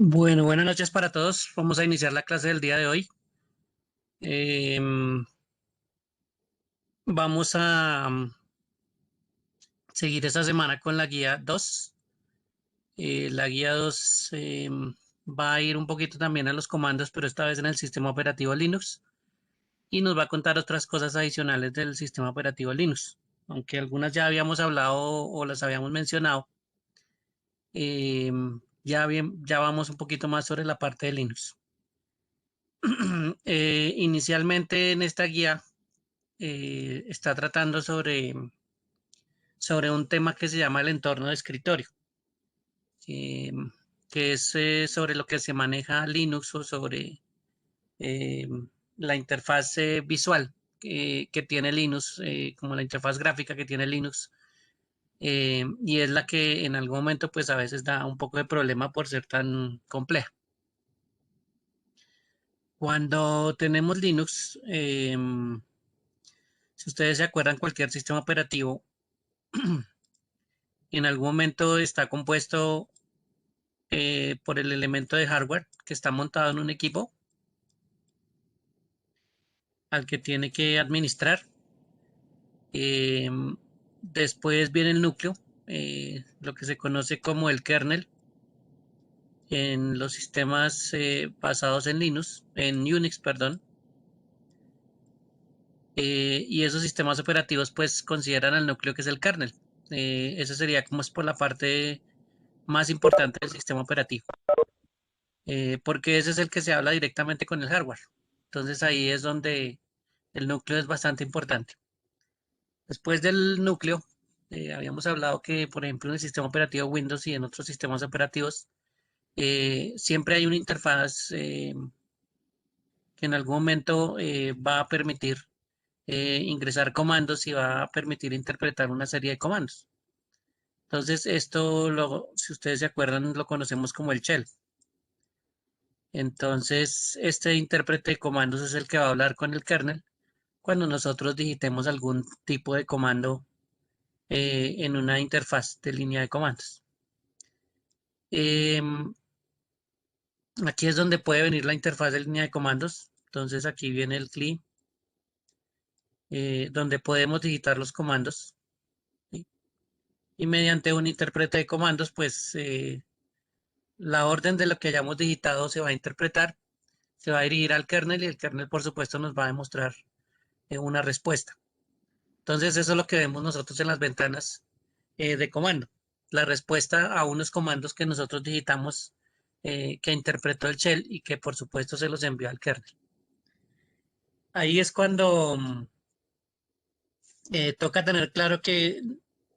Bueno, buenas noches para todos. Vamos a iniciar la clase del día de hoy. Em, Vamos a seguir esta semana con la guía 2. La guía 2 va a ir un poquito también a los comandos, pero esta vez en el sistema operativo Linux. Y nos va a contar otras cosas adicionales del sistema operativo Linux. Aunque algunas ya habíamos hablado o las habíamos mencionado, ya vamos un poquito más sobre la parte de Linux. Inicialmente en esta guía está tratando sobre un tema que se llama el entorno de escritorio, eh, que es sobre lo que se maneja Linux o sobre eh, la interfaz visual que tiene Linux, como la interfaz gráfica que tiene Linux, y es la que en algún momento pues a veces da un poco de problema por ser tan compleja. Cuando tenemos Linux, si ustedes se acuerdan, cualquier sistema operativo en algún momento está compuesto por el elemento de hardware que está montado en un equipo al que tiene que administrar. Eh, Después viene el núcleo, lo que se conoce como el kernel en los sistemas basados en Linux, en Unix, perdón. Y esos sistemas operativos pues consideran al núcleo que es el kernel. Eso sería como es por la parte más importante del sistema operativo. Porque ese es el que se habla directamente con el hardware. Entonces ahí es donde el núcleo es bastante importante. Después del núcleo, habíamos hablado que, por ejemplo, en el sistema operativo Windows y en otros sistemas operativos, siempre hay una interfaz que en algún momento va a permitir ingresar comandos y va a permitir interpretar una serie de comandos. Entonces, si ustedes se acuerdan, lo conocemos como el shell. Entonces, este intérprete de comandos es el que va a hablar con el kernel cuando nosotros digitemos algún tipo de comando en una interfaz de línea de comandos. Em, Aquí es donde puede venir la interfaz de línea de comandos. Entonces, aquí viene el CLI, donde podemos digitar los comandos, ¿sí? Y mediante un intérprete de comandos, pues la orden de lo que hayamos digitado se va a interpretar, se va a dirigir al kernel y el kernel, por supuesto, nos va a demostrar una respuesta. Entonces, eso es lo que vemos nosotros en las ventanas de comando. La respuesta a unos comandos que nosotros digitamos que interpretó el shell y que por supuesto se los envió al kernel. Ahí es cuando toca tener claro que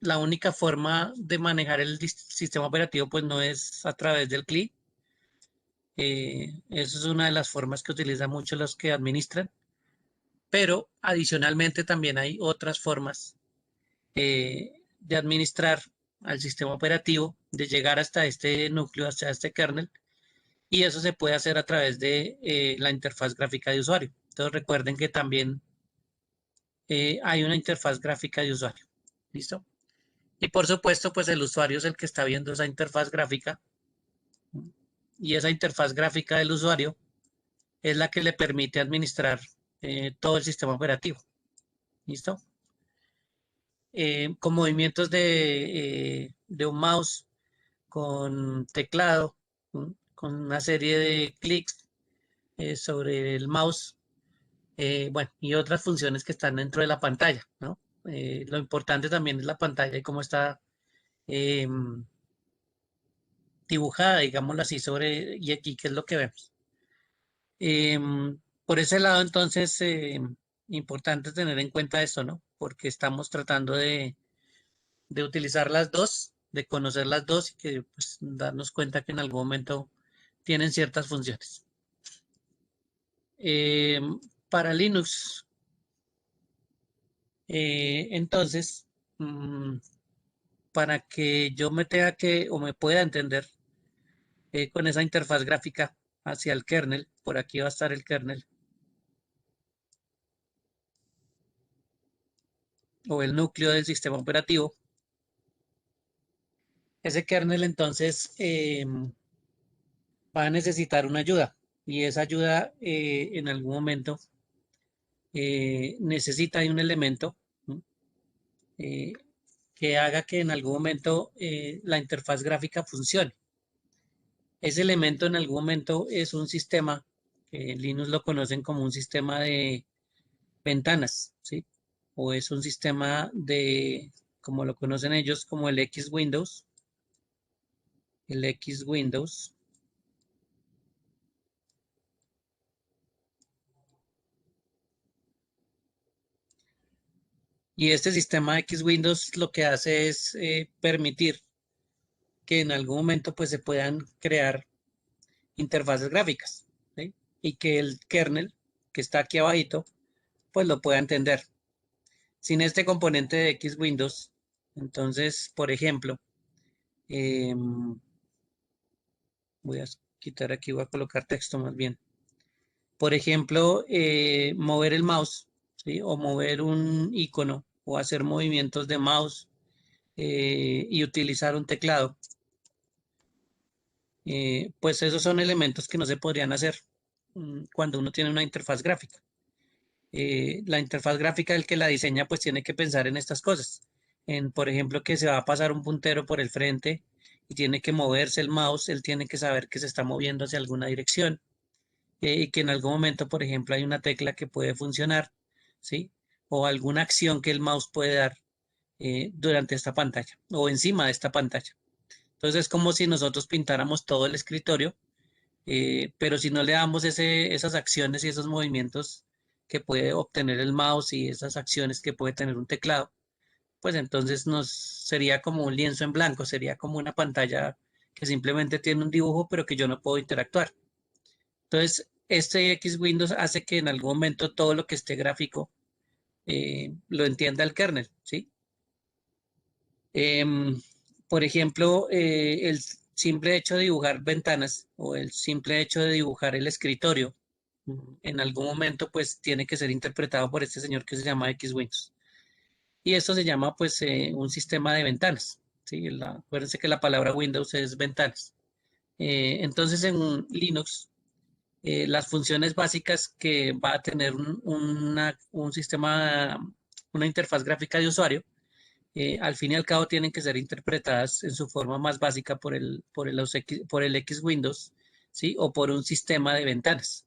la única forma de manejar el sistema operativo pues no es a través del CLI. Eso es una de las formas que utilizan muchos los que administran, pero adicionalmente también hay otras formas de administrar al sistema operativo, de llegar hasta este núcleo, hasta este kernel, y eso se puede hacer a través de la interfaz gráfica de usuario. Entonces recuerden que también hay una interfaz gráfica de usuario. ¿Listo? Y por supuesto, pues el usuario es el que está viendo esa interfaz gráfica y esa interfaz gráfica del usuario es la que le permite administrar todo el sistema operativo. ¿Listo? Con movimientos de un mouse, con teclado, con una serie de clics sobre el mouse, bueno, y otras funciones que están dentro de la pantalla, ¿no? Lo importante también es la pantalla y cómo está eh, dibujada, digámoslo así, y aquí qué es lo que vemos. Por ese lado, entonces, importante tener en cuenta esto, ¿no? Porque estamos tratando de utilizar las dos, de conocer las dos y que pues darnos cuenta que en algún momento tienen ciertas funciones. Eh, para Linux, entonces, mm, para que yo me tenga que o me pueda entender con esa interfaz gráfica hacia el kernel, por aquí va a estar el kernel o el núcleo del sistema operativo. Ese kernel entonces va a necesitar una ayuda y esa ayuda en algún momento necesita de un elemento, ¿no? eh, que haga que en algún momento la interfaz gráfica funcione. Ese elemento en algún momento es un sistema, que en Linux lo conocen como un sistema de ventanas, ¿sí? O es un sistema de, como lo conocen ellos, como el X Windows, el X Windows. Y este sistema X Windows lo que hace es permitir que en algún momento pues se puedan crear interfaces gráficas, ¿sí? Y que el kernel que está aquí abajito pues lo pueda entender. Sin este componente de X Windows, entonces, por ejemplo, voy a quitar aquí, voy a colocar texto más bien. Por ejemplo, mover el mouse, ¿sí? O mover un icono o hacer movimientos de mouse y utilizar un teclado. Pues esos son elementos que no se podrían hacer cuando uno tiene una interfaz gráfica. La interfaz gráfica, el que la diseña, pues tiene que pensar en estas cosas. En, por ejemplo, que se va a pasar un puntero por el frente y tiene que moverse el mouse, él tiene que saber que se está moviendo hacia alguna dirección y que en algún momento, por ejemplo, hay una tecla que puede funcionar, ¿sí? O alguna acción que el mouse puede dar durante esta pantalla o encima de esta pantalla. Entonces es como si nosotros pintáramos todo el escritorio, pero si no le damos esas acciones y esos movimientos que puede obtener el mouse y esas acciones que puede tener un teclado, pues entonces nos sería como un lienzo en blanco, sería como una pantalla que simplemente tiene un dibujo, pero que yo no puedo interactuar. Entonces, este X Windows hace que en algún momento todo lo que esté gráfico lo entienda el kernel, ¿sí? Em, por ejemplo, el simple hecho de dibujar ventanas o el simple hecho de dibujar el escritorio, en algún momento pues tiene que ser interpretado por este señor que se llama X Windows. Y esto se llama pues un sistema de ventanas, ¿sí? Acuérdense que la palabra Windows es ventanas. Entonces en Linux las funciones básicas que va a tener un sistema, una interfaz gráfica de usuario, al fin y al cabo tienen que ser interpretadas en su forma más básica por el X Windows, ¿sí? O por un sistema de ventanas.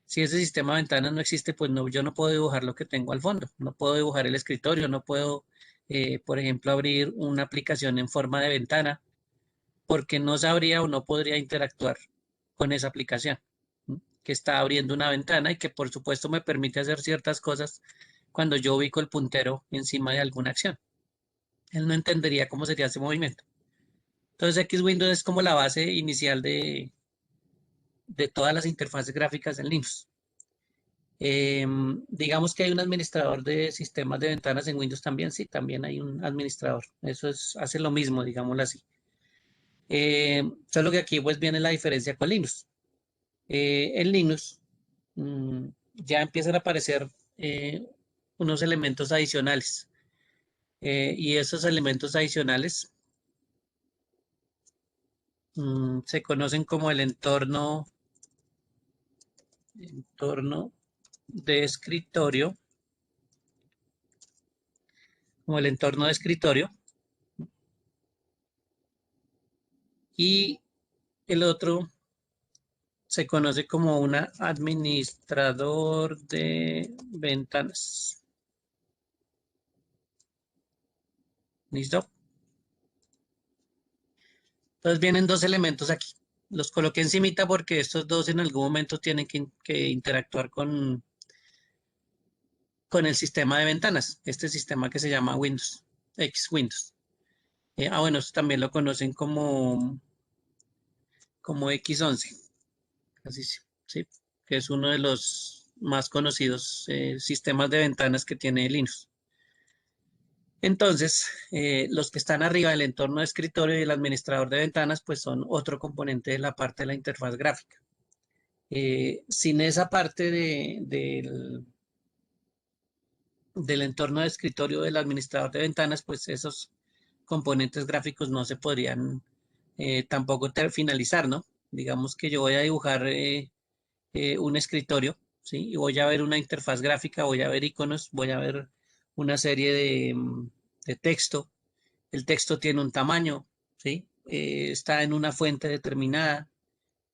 Si ese sistema de ventanas no existe, pues no, yo no puedo dibujar lo que tengo al fondo, no puedo dibujar el escritorio, no puedo, por ejemplo, abrir una aplicación en forma de ventana, porque no sabría o no podría interactuar con esa aplicación, ¿no? Que está abriendo una ventana y que por supuesto me permite hacer ciertas cosas cuando yo ubico el puntero encima de alguna acción. Él no entendería cómo sería ese movimiento. Entonces X Windows es como la base inicial de todas las interfaces gráficas en Linux. Digamos que hay un administrador de sistemas de ventanas en Windows también, sí, también hay un administrador. Eso hace lo mismo, digámoslo así. Solo que aquí pues viene la diferencia con Linux. En Linux ya empiezan a aparecer unos elementos adicionales. Y esos elementos adicionales se conocen como el entorno de escritorio, como el entorno de escritorio, y el otro se conoce como un administrador de ventanas. ¿Listo? Entonces vienen dos elementos aquí. Los coloqué encimita porque estos dos en algún momento tienen que interactuar con el sistema de ventanas, este sistema que se llama Windows, X Windows. Bueno, esto también lo conocen como X11, así sí, sí, que es uno de los más conocidos sistemas de ventanas que tiene Linux. Entonces, los que están arriba del entorno de escritorio y el administrador de ventanas, pues son otro componente de la parte de la interfaz gráfica. Sin esa parte del entorno de escritorio del administrador de ventanas, pues esos componentes gráficos no se podrían tampoco finalizar, ¿no? Digamos que yo voy a dibujar un escritorio, ¿sí? Y voy a ver una interfaz gráfica, voy a ver iconos, voy a ver una serie de texto. El texto tiene un tamaño, ¿sí? Está en una fuente determinada.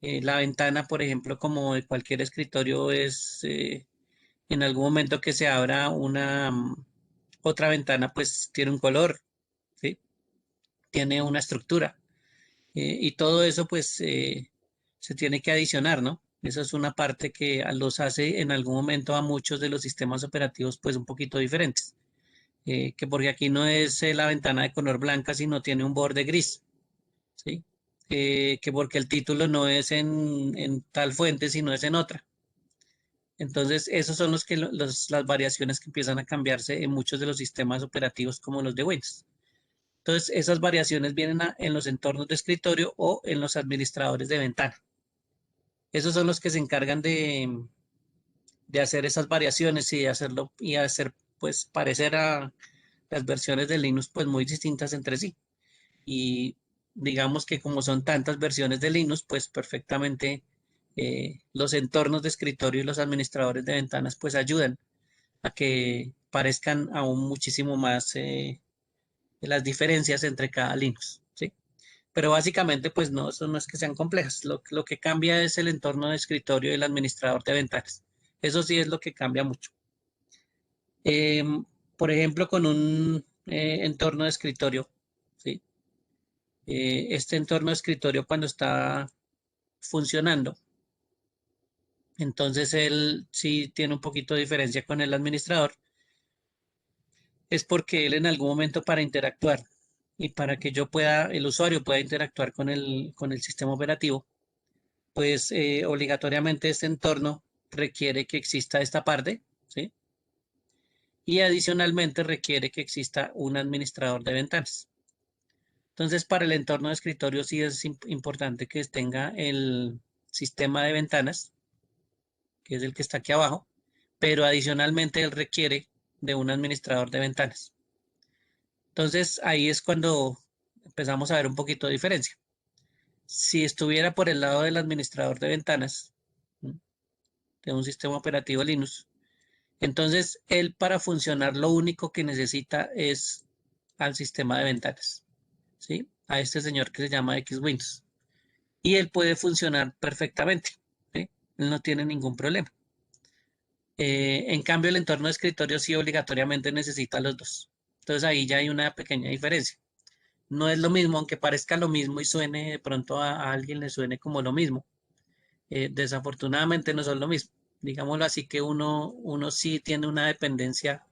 La ventana, por ejemplo, como de cualquier escritorio, es en algún momento que se abra una otra ventana, pues tiene un color, ¿sí? Tiene una estructura. Y todo eso, pues, se tiene que adicionar, ¿no? Esa es una parte que los hace en algún momento a muchos de los sistemas operativos, pues, un poquito diferentes. Que porque aquí no es la ventana de color blanca, sino tiene un borde gris, ¿sí? Que porque el título no es en tal fuente, sino es en otra. Entonces, esos son las variaciones que empiezan a cambiarse en muchos de los sistemas operativos como los de Windows. Entonces, esas variaciones vienen en los entornos de escritorio o en los administradores de ventana. Esos son los que se encargan de hacer esas variaciones y de hacerlo y hacer pues parecer a las versiones de Linux pues muy distintas entre sí. Y digamos que como son tantas versiones de Linux, pues perfectamente los entornos de escritorio y los administradores de ventanas pues ayudan a que parezcan aún muchísimo más las diferencias entre cada Linux, ¿sí? Pero básicamente, pues no, eso no es que sean complejas. Lo que cambia es el entorno de escritorio y el administrador de ventanas. Eso sí es lo que cambia mucho. Em, por ejemplo, con un entorno de escritorio, ¿sí? Este entorno de escritorio cuando está funcionando, entonces él sí tiene un poquito de diferencia con el administrador, es porque él en algún momento para interactuar y para que yo pueda, el usuario pueda interactuar con el sistema operativo, pues obligatoriamente este entorno requiere que exista esta parte, ¿sí? Y adicionalmente requiere que exista un administrador de ventanas. Entonces, para el entorno de escritorio sí es importante que tenga el sistema de ventanas, que es el que está aquí abajo, pero adicionalmente él requiere de un administrador de ventanas. Entonces, ahí es cuando empezamos a ver un poquito de diferencia. Si estuviera por el lado del administrador de ventanas, ¿sí? De un sistema operativo Linux, entonces, él para funcionar lo único que necesita es al sistema de ventanas, ¿sí? A este señor que se llama X-Windows. Y él puede funcionar perfectamente, ¿sí? Él no tiene ningún problema. En cambio, el entorno de escritorio sí obligatoriamente necesita los dos. Entonces, ahí ya hay una pequeña diferencia. No es lo mismo, aunque parezca lo mismo y suene de pronto a alguien le suene como lo mismo. Desafortunadamente no son lo mismo. Digámoslo así que uno sí tiene una dependencia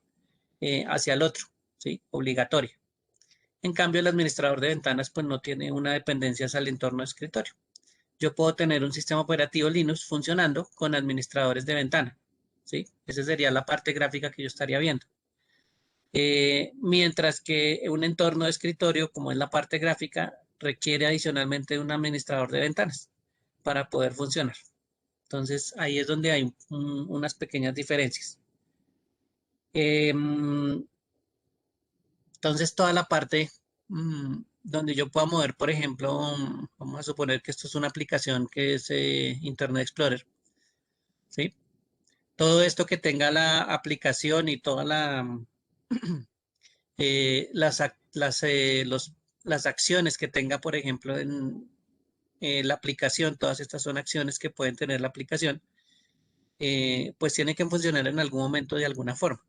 hacia el otro, ¿sí? Obligatoria. En cambio, el administrador de ventanas pues no tiene una dependencia hacia el entorno de escritorio. Yo puedo tener un sistema operativo Linux funcionando con administradores de ventana, ¿sí? Esa sería la parte gráfica que yo estaría viendo. Mientras que un entorno de escritorio, como es la parte gráfica, requiere adicionalmente un administrador de ventanas para poder funcionar. Entonces, ahí es donde hay unas pequeñas diferencias. Em, Entonces, toda la parte donde yo pueda mover, por ejemplo, vamos a suponer que esto es una aplicación que es Internet Explorer, ¿sí? Todo esto que tenga la aplicación y toda las acciones que tenga, por ejemplo, en la aplicación, todas estas son acciones que pueden tener la aplicación, pues tiene que funcionar en algún momento de alguna forma.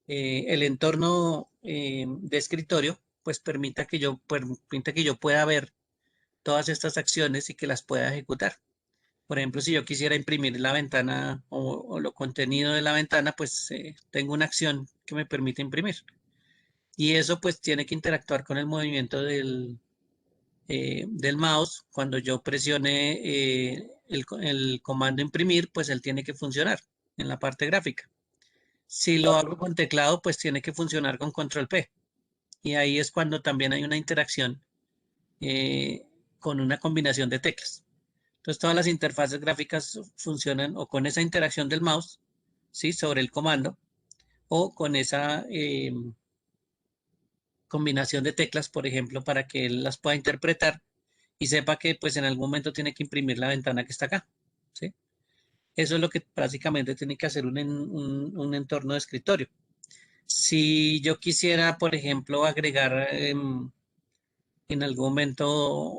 El entorno de escritorio pues permita que yo pueda ver todas estas acciones y que las pueda ejecutar. Por ejemplo, si yo quisiera imprimir la ventana o lo contenido de la ventana, pues tengo una acción que me permite imprimir. Y eso pues tiene que interactuar con el movimiento del mouse. Cuando yo presione el comando imprimir, pues él tiene que funcionar en la parte gráfica. Si lo hago con teclado, pues tiene que funcionar con control P. Y ahí es cuando también hay una interacción con una combinación de teclas. Entonces todas las interfaces gráficas funcionan o con esa interacción del mouse, ¿sí? Sobre el comando o con esa combinación de teclas, por ejemplo, para que él las pueda interpretar y sepa que pues en algún momento tiene que imprimir la ventana que está acá, ¿sí? Eso es lo que básicamente tiene que hacer un entorno de escritorio. Si yo quisiera, por ejemplo, agregar en algún momento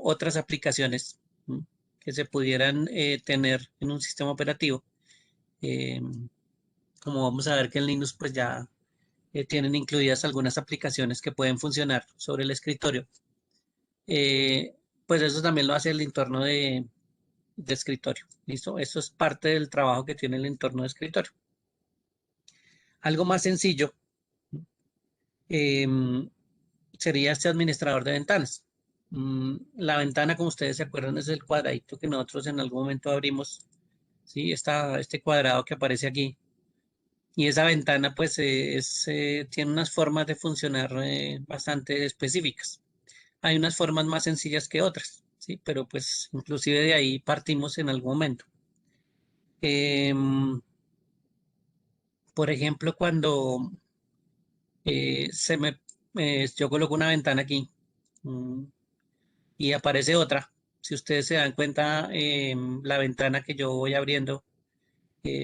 otras aplicaciones, ¿m? Que se pudieran tener en un sistema operativo, em, como vamos a ver que en Linux pues ya tienen incluidas algunas aplicaciones que pueden funcionar sobre el escritorio, eh, pues eso también lo hace el entorno de escritorio. ¿Listo? Eso es parte del trabajo que tiene el entorno de escritorio. Algo más sencillo em, sería este administrador de ventanas. La ventana, como ustedes se acuerdan, es el cuadradito que nosotros en algún momento abrimos, ¿sí? Este cuadrado que aparece aquí. Y esa ventana, pues, tiene unas formas de funcionar bastante específicas. Hay unas formas más sencillas que otras, ¿sí? Pero, pues, inclusive de ahí partimos en algún momento. Em, por ejemplo, cuando yo coloco una ventana aquí, mm, y aparece otra. Si ustedes se dan cuenta, la ventana que yo voy abriendo,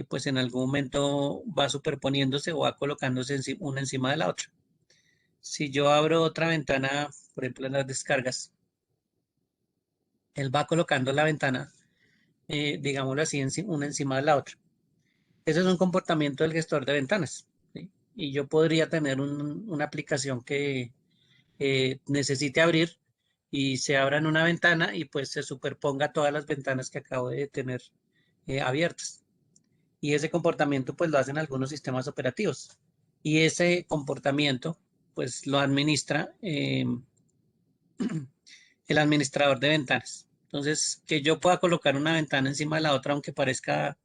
pues en algún momento va superponiéndose o va colocándose una encima de la otra. Si yo abro otra ventana, por ejemplo en las descargas, él va colocando la ventana, digámoslo así, una encima de la otra. Ese es un comportamiento del gestor de ventanas, ¿sí? Y yo podría tener una aplicación que necesite abrir y se abra en una ventana y pues se superponga todas las ventanas que acabo de tener abiertas. Y ese comportamiento pues lo hacen algunos sistemas operativos. Y ese comportamiento pues lo administra el administrador de ventanas. Entonces, que yo pueda colocar una ventana encima de la otra, aunque parezca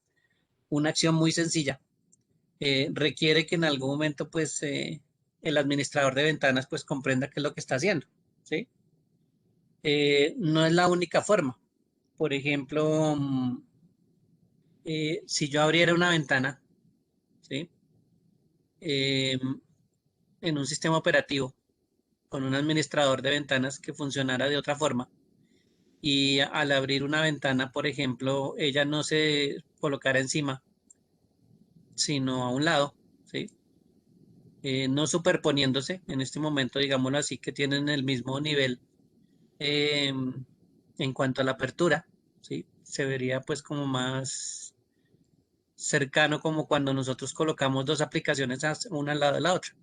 una acción muy sencilla, requiere que en algún momento pues el administrador de ventanas pues comprenda qué es lo que está haciendo, ¿sí? No es la única forma. Por ejemplo, si yo abriera una ventana, ¿sí? Eh, en un sistema operativo con un administrador de ventanas que funcionara de otra forma y al abrir una ventana, por ejemplo, ella no se colocara encima, sino a un lado, ¿sí? No superponiéndose en este momento, digámoslo así, que tienen el mismo nivel en cuanto a la apertura, ¿sí? Se vería pues como más cercano como cuando nosotros colocamos dos aplicaciones una al lado de la otra.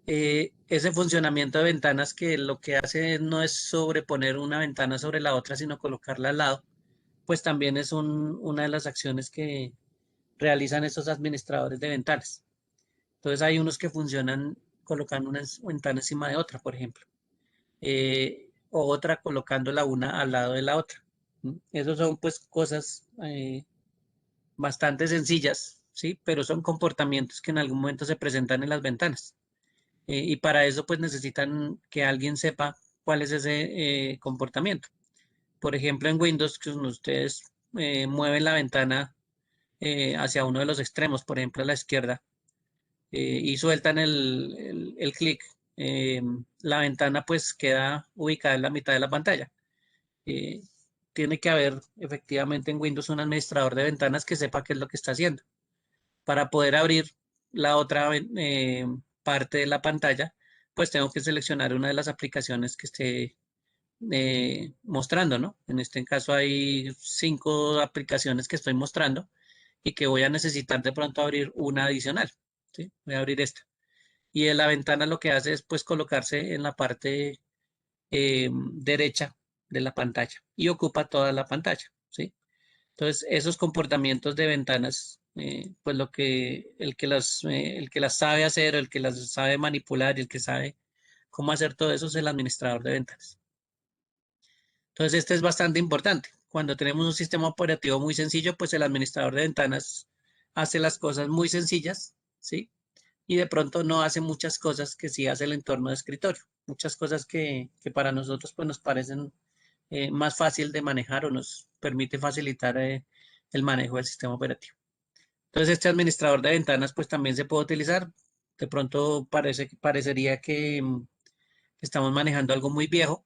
Ese funcionamiento de ventanas que lo que hace no es sobreponer una ventana sobre la otra, sino colocarla al lado, pues también es una de las acciones que realizan estos administradores de ventanas. Entonces hay unos que funcionan colocando una ventana encima de otra, por ejemplo, o otra colocándola una al lado de la otra. Esos son pues cosas bastante sencillas, ¿sí? Pero son comportamientos que en algún momento se presentan en las ventanas. Y para eso pues necesitan que alguien sepa cuál es ese comportamiento. Por ejemplo, en Windows, que ustedes mueven la ventana hacia uno de los extremos, por ejemplo a la izquierda, y sueltan el clic, la ventana pues queda ubicada en la mitad de la pantalla. Eh, Tiene que haber efectivamente en Windows un administrador de ventanas que sepa qué es lo que está haciendo. Para poder abrir la otra parte de la pantalla, pues tengo que seleccionar una de las aplicaciones que esté mostrando, ¿no? En este caso hay 5 aplicaciones que estoy mostrando y que voy a necesitar de pronto abrir una adicional, ¿sí? Voy a abrir esta. Y en la ventana lo que hace es pues colocarse en la parte derecha de la pantalla y ocupa toda la pantalla, ¿sí? Entonces, esos comportamientos de ventanas, pues el que las sabe hacer, el que las sabe manipular y el que sabe cómo hacer todo eso es el administrador de ventanas. Entonces, este es bastante importante. Cuando tenemos un sistema operativo muy sencillo, pues el administrador de ventanas hace las cosas muy sencillas, ¿sí? Y de pronto no hace muchas cosas que sí hace el entorno de escritorio. Muchas cosas que para nosotros pues nos parecen más fácil de manejar o nos permite facilitar el manejo del sistema operativo. Entonces, este administrador de ventanas pues también se puede utilizar. De pronto parecería que estamos manejando algo muy viejo,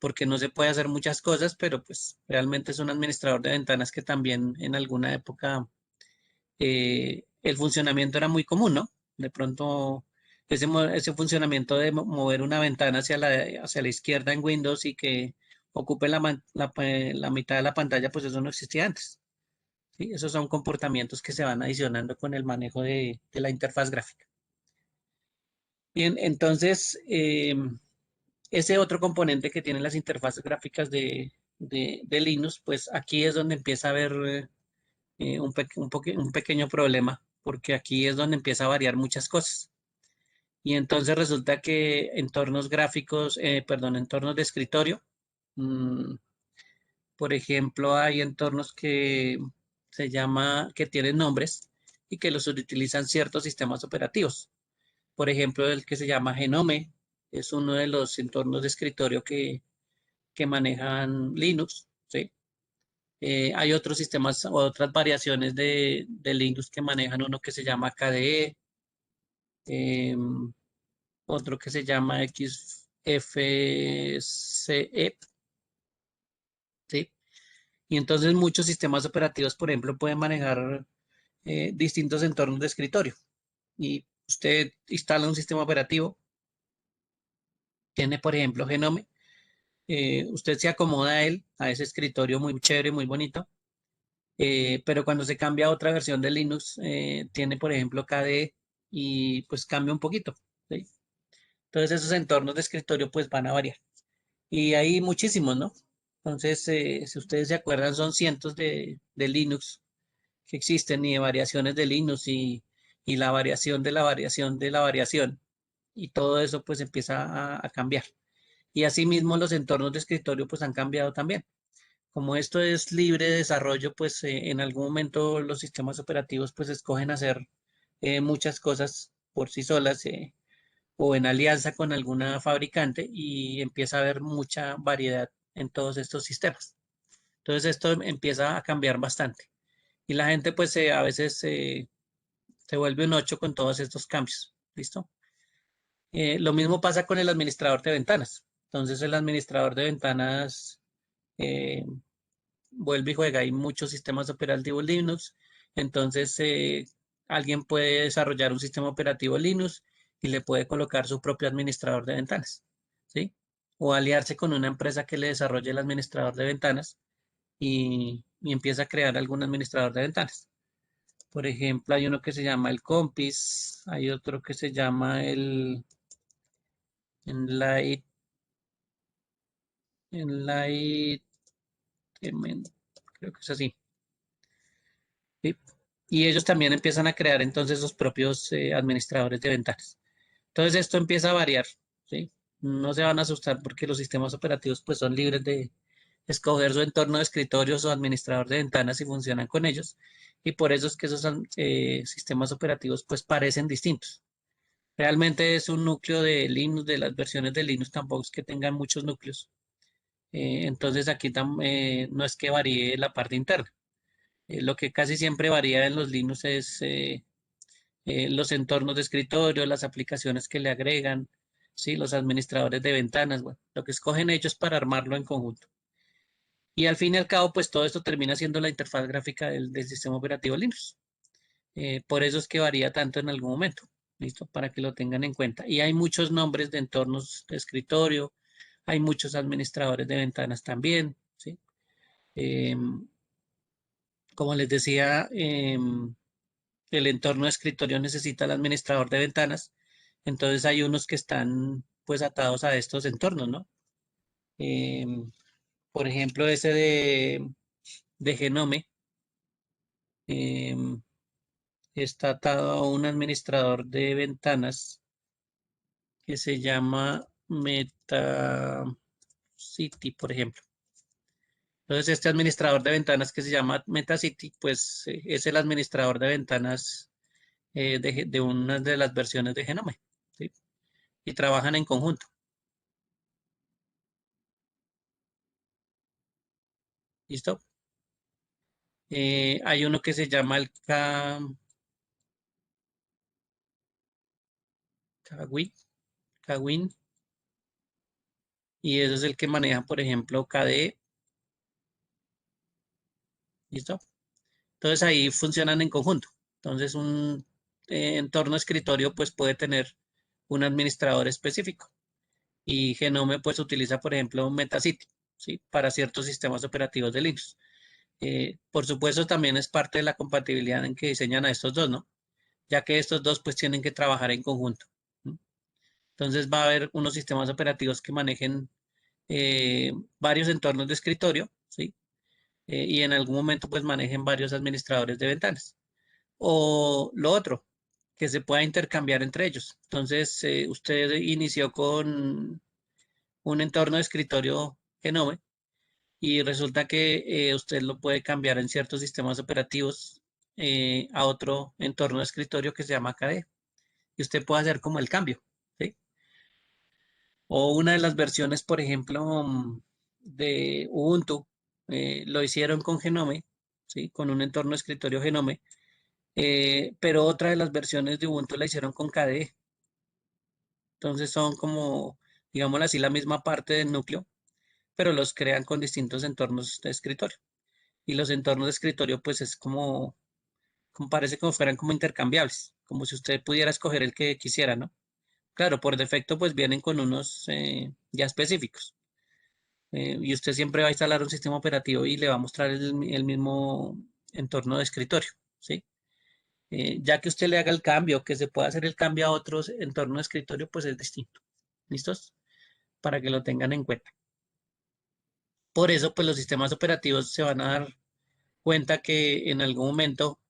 porque no se puede hacer muchas cosas, pero pues realmente es un administrador de ventanas que también en alguna época el funcionamiento era muy común, ¿no? De pronto ese funcionamiento de mover una ventana hacia la izquierda en Windows y que ocupe la mitad de la pantalla, pues eso no existía antes. ¿Sí? Esos son comportamientos que se van adicionando con el manejo de la interfaz gráfica. Bien, entonces, ese otro componente que tienen las interfaces gráficas de Linux, pues aquí es donde empieza a haber un pequeño problema, porque aquí es donde empieza a variar muchas cosas. Y entonces resulta que entornos gráficos, perdón, entornos de escritorio, mm, por ejemplo, hay entornos que tienen nombres y que los utilizan ciertos sistemas operativos. Por ejemplo, el que se llama Genome es uno de los entornos de escritorio que manejan Linux, ¿sí? Hay otros sistemas o otras variaciones de Linux que manejan uno que se llama KDE, otro que se llama XFCE, ¿sí? Y entonces muchos sistemas operativos, por ejemplo, pueden manejar distintos entornos de escritorio. Y usted instala un sistema operativo, tiene, por ejemplo, Genome, usted se acomoda a él, a ese escritorio muy chévere, muy bonito, pero cuando se cambia a otra versión de Linux, tiene, por ejemplo, KDE y pues cambia un poquito, ¿sí? Entonces esos entornos de escritorio pues van a variar. Y hay muchísimos, ¿no? Entonces, si ustedes se acuerdan, son cientos de Linux que existen y de variaciones de Linux y la variación de la variación de la variación. Y todo eso pues empieza a cambiar. Y asimismo los entornos de escritorio pues han cambiado también. Como esto es libre de desarrollo, pues en algún momento los sistemas operativos pues escogen hacer muchas cosas por sí solas o en alianza con alguna fabricante y empieza a haber mucha variedad en todos estos sistemas. Entonces esto empieza a cambiar bastante y la gente pues a veces se vuelve un 8 con todos estos cambios. ¿Listo? Lo mismo pasa con el administrador de ventanas. Entonces el administrador de ventanas eh, vuelve y juega. Hay muchos sistemas operativos Linux. Entonces alguien puede desarrollar un sistema operativo Linux y le puede colocar su propio administrador de ventanas. ¿Sí? O aliarse con una empresa que le desarrolle el administrador de ventanas y empieza a crear algún administrador de ventanas. Por ejemplo, hay uno que se llama el Compis, hay otro que se llama el Enlight, Enlight, creo que es así. ¿Sí? Y ellos también empiezan a crear entonces sus propios administradores de ventanas. Entonces esto empieza a variar, ¿sí? No se van a asustar porque los sistemas operativos pues son libres de escoger su entorno de escritorios o administrador de ventanas y funcionan con ellos. Y por eso es que esos sistemas operativos pues parecen distintos. Realmente es un núcleo de Linux, de las versiones de Linux tampoco es que tengan muchos núcleos. Entonces aquí no es que varíe la parte interna. Lo que casi siempre varía en los Linux es los entornos de escritorio, las aplicaciones que le agregan, ¿sí? Los administradores de ventanas, bueno, lo que escogen ellos para armarlo en conjunto. Y al fin y al cabo, pues todo esto termina siendo la interfaz gráfica del sistema operativo Linux. Por eso es que varía tanto en algún momento, ¿listo? Para que lo tengan en cuenta. Y hay muchos nombres de entornos de escritorio, hay muchos administradores de ventanas también, ¿sí? Como les decía, el entorno de escritorio necesita el administrador de ventanas, entonces hay unos que están pues atados a estos entornos, ¿no? Em, por ejemplo, ese de Genome em, está atado a un administrador de ventanas que se llama MetaCity, por ejemplo. Entonces, este administrador de ventanas que se llama MetaCity, pues es el administrador de ventanas de una de las versiones de Genome, ¿sí? Y trabajan en conjunto. ¿Listo? Hay uno que se llama el Kawin, Kawin, y ese es el que maneja, por ejemplo, KDE. ¿Listo? Entonces ahí funcionan en conjunto. Entonces un entorno escritorio pues puede tener un administrador específico y Genome pues utiliza, por ejemplo, Metacity, ¿sí? Para ciertos sistemas operativos de Linux. Por supuesto, también es parte de la compatibilidad en que diseñan a estos dos, ¿no? Ya que estos dos pues tienen que trabajar en conjunto. ¿No? Entonces va a haber unos sistemas operativos que manejen varios entornos de escritorio, ¿sí? Y en algún momento pues manejen varios administradores de ventanas. O lo otro, que se pueda intercambiar entre ellos. Entonces, usted inició con un entorno de escritorio Genome y resulta que usted lo puede cambiar en ciertos sistemas operativos a otro entorno de escritorio que se llama KDE y usted puede hacer como el cambio, ¿sí? O una de las versiones, por ejemplo, de Ubuntu, lo hicieron con Genome, ¿sí? Con un entorno de escritorio Genome, pero otra de las versiones de Ubuntu la hicieron con KDE. Entonces son como, digámoslo así, la misma parte del núcleo, pero los crean con distintos entornos de escritorio. Y los entornos de escritorio, pues es como parece como fueran como intercambiables, como si usted pudiera escoger el que quisiera, ¿no? Claro, por defecto, pues vienen con unos ya específicos. Y usted siempre va a instalar un sistema operativo y le va a mostrar el mismo entorno de escritorio, ¿sí? Ya que usted le haga el cambio, que se pueda hacer el cambio a otros entornos de escritorio, pues es distinto. ¿Listos? Para que lo tengan en cuenta. Por eso, pues los sistemas operativos se van a dar cuenta que en algún momento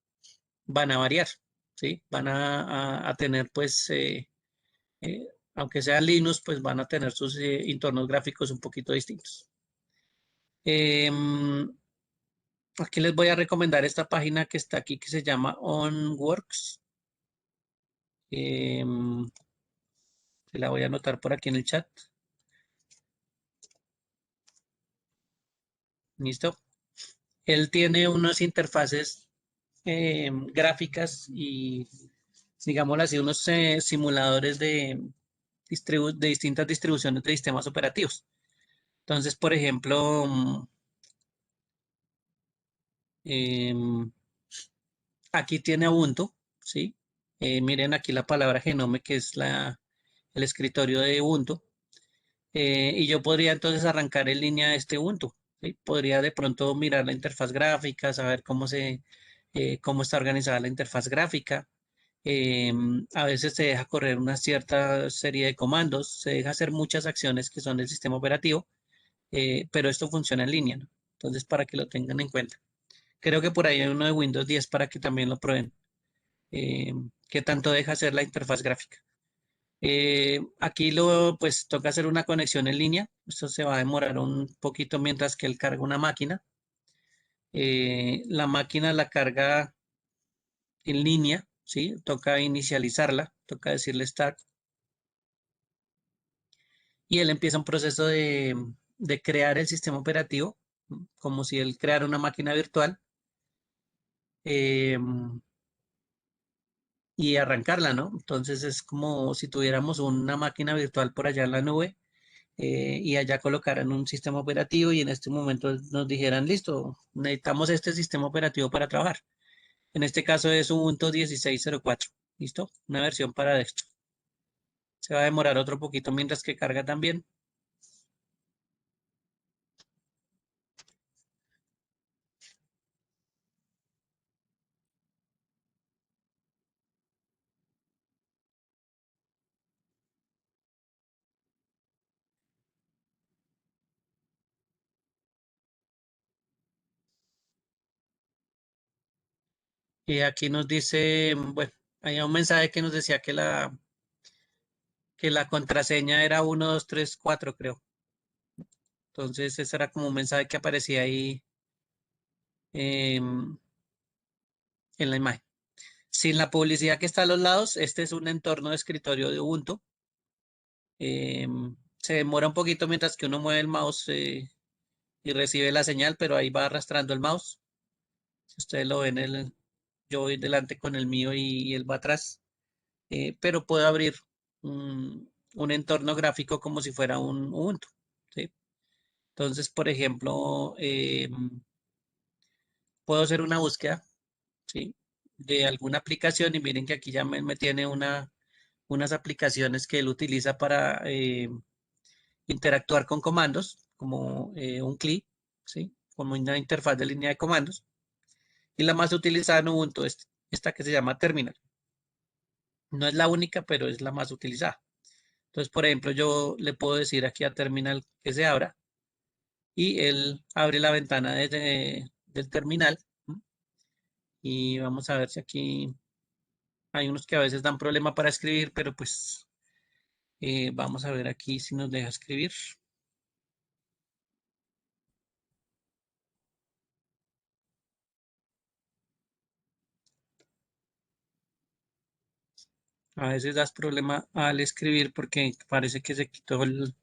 van a variar, ¿sí? Van a tener, pues, eh, aunque sea Linux, pues van a tener sus entornos gráficos un poquito distintos. Em, Aquí les voy a recomendar esta página que está aquí que se llama OnWorks. Em, Se la voy a anotar por aquí en el chat. ¿Listo? Él tiene unas interfaces gráficas y, digámoslo así, unos simuladores de distintas distribuciones de sistemas operativos. Entonces, por ejemplo, em, aquí tiene Ubuntu, ¿sí? Miren aquí la palabra Genome, que es el escritorio de Ubuntu. Y yo podría entonces arrancar en línea este Ubuntu, ¿sí? Podría de pronto mirar la interfaz gráfica, saber cómo está organizada la interfaz gráfica. A veces se deja correr una cierta serie de comandos, se deja hacer muchas acciones que son del sistema operativo, pero esto funciona en línea, ¿no? Entonces, para que lo tengan en cuenta. Creo que por ahí hay uno de Windows 10 para que también lo prueben. ¿Qué tanto deja hacer la interfaz gráfica? Aquí pues toca hacer una conexión en línea. Esto se va a demorar un poquito mientras que él carga una máquina. La máquina la carga en línea, ¿sí? Toca inicializarla, toca decirle start y él empieza un proceso de crear el sistema operativo, ¿no? Como si él creara una máquina virtual eh, y arrancarla, ¿no? Entonces es como si tuviéramos una máquina virtual por allá en la nube y allá colocaran un sistema operativo y en este momento nos dijeran, listo, necesitamos este sistema operativo para trabajar. En este caso es Ubuntu 16.04, ¿listo? Una versión para desktop. Se va a demorar otro poquito mientras que carga también. Y aquí nos dice, bueno, hay un mensaje que nos decía que la contraseña era 1234, creo. Entonces, ese era como un mensaje que aparecía ahí en la imagen. Sin la publicidad que está a los lados, este es un entorno de escritorio de Ubuntu. Se demora un poquito mientras que uno mueve el mouse y recibe la señal, pero ahí va arrastrando el mouse. Si ustedes lo ven, yo voy delante con el mío y él va atrás. Pero puedo abrir un entorno gráfico como si fuera un Ubuntu. Entonces, por ejemplo, puedo hacer una búsqueda, ¿sí? De alguna aplicación y miren que aquí ya me tiene unas aplicaciones que él utiliza para interactuar con comandos, como un CLI, ¿sí? Como una interfaz de línea de comandos. Y la más utilizada en Ubuntu es esta que se llama Terminal. No es la única, pero es la más utilizada. Entonces, por ejemplo, yo le puedo decir aquí a Terminal que se abra y él abre la ventana del terminal. ¿M? Y vamos a ver si aquí hay unos que a veces dan problema para escribir, pero pues vamos a ver aquí si nos deja escribir. A veces das problema al escribir porque parece que se quitó el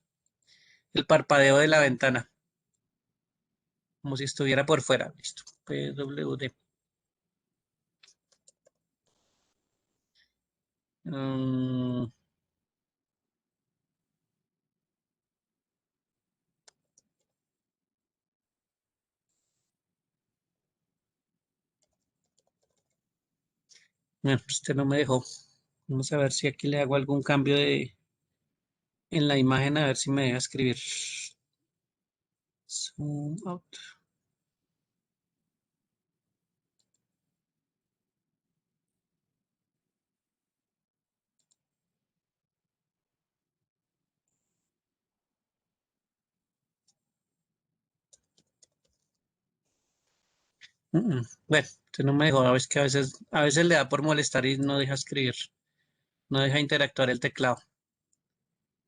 parpadeo de la ventana, como si estuviera por fuera. Listo. PWD. Mm, bueno, este no me dejó. Vamos a ver si aquí le hago algún cambio en la imagen, a ver si me deja escribir. Zoom out. Bueno, este no me dejó. A veces que a veces le da por molestar y no deja escribir, no deja interactuar el teclado.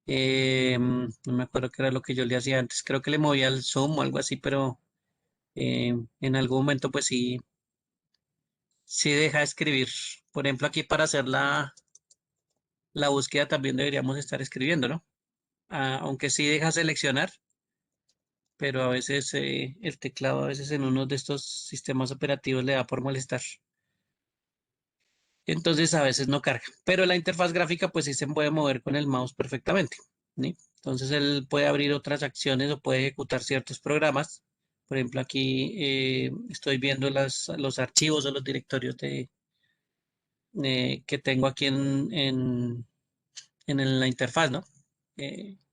No me acuerdo qué era lo que yo le hacía antes. Creo que le movía el zoom o algo así, pero en algún momento pues sí deja escribir. Por ejemplo, aquí para hacer la búsqueda también deberíamos estar escribiendo, ¿no? Aunque sí deja seleccionar, pero a veces el teclado, a veces en uno de estos sistemas operativos le da por molestar. Entonces a veces no carga. Pero la interfaz gráfica pues sí se puede mover con el mouse perfectamente, ¿sí? Entonces él puede abrir otras acciones o puede ejecutar ciertos programas. Por ejemplo, aquí estoy viendo los archivos o los directorios que tengo aquí en la interfaz, ¿no?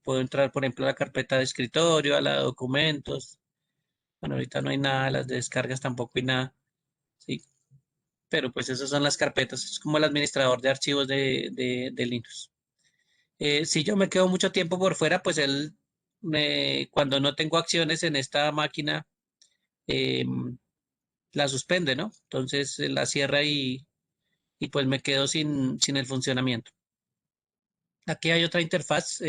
Puedo entrar, por ejemplo, a la carpeta de escritorio, a la de documentos. Bueno, ahorita no hay nada, las de descargas tampoco hay nada, ¿sí? Pero pues esas son las carpetas, es como el administrador de archivos de Linux. Si yo me quedo mucho tiempo por fuera, pues cuando no tengo acciones en esta máquina, eh, la suspende, ¿no? Entonces la cierra y pues me quedo sin el funcionamiento. Aquí hay otra interfaz,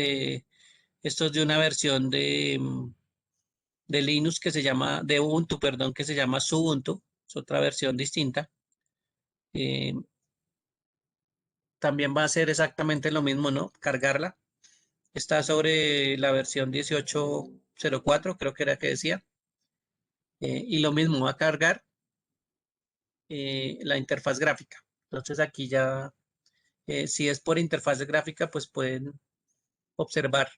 esto es de una versión de Linux que se llama, de Ubuntu, perdón, que se llama Subuntu, es otra versión distinta. Eh, También va a ser exactamente lo mismo, ¿no? Cargarla. Está sobre la versión 18.04, creo que era que decía. Y lo mismo va a cargar la interfaz gráfica. Entonces aquí ya, si es por interfaz gráfica, pues pueden observar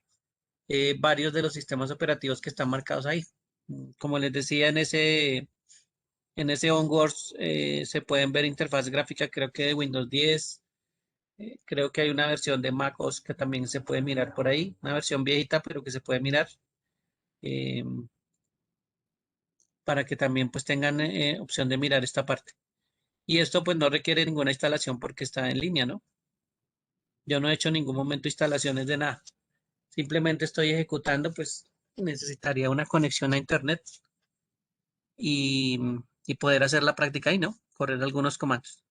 varios de los sistemas operativos que están marcados ahí. Como les decía, en ese onboard se pueden ver interfaz gráfica, creo que de Windows 10. Creo que hay una versión de MacOS que también se puede mirar por ahí, una versión viejita, pero que se puede mirar. eh, para que también pues tengan opción de mirar esta parte. Y esto pues no requiere ninguna instalación porque está en línea, ¿no? Yo no he hecho en ningún momento instalaciones de nada. Simplemente estoy ejecutando, pues necesitaría una conexión a internet y, y poder hacer la práctica ahí, ¿no? Correr algunos comandos.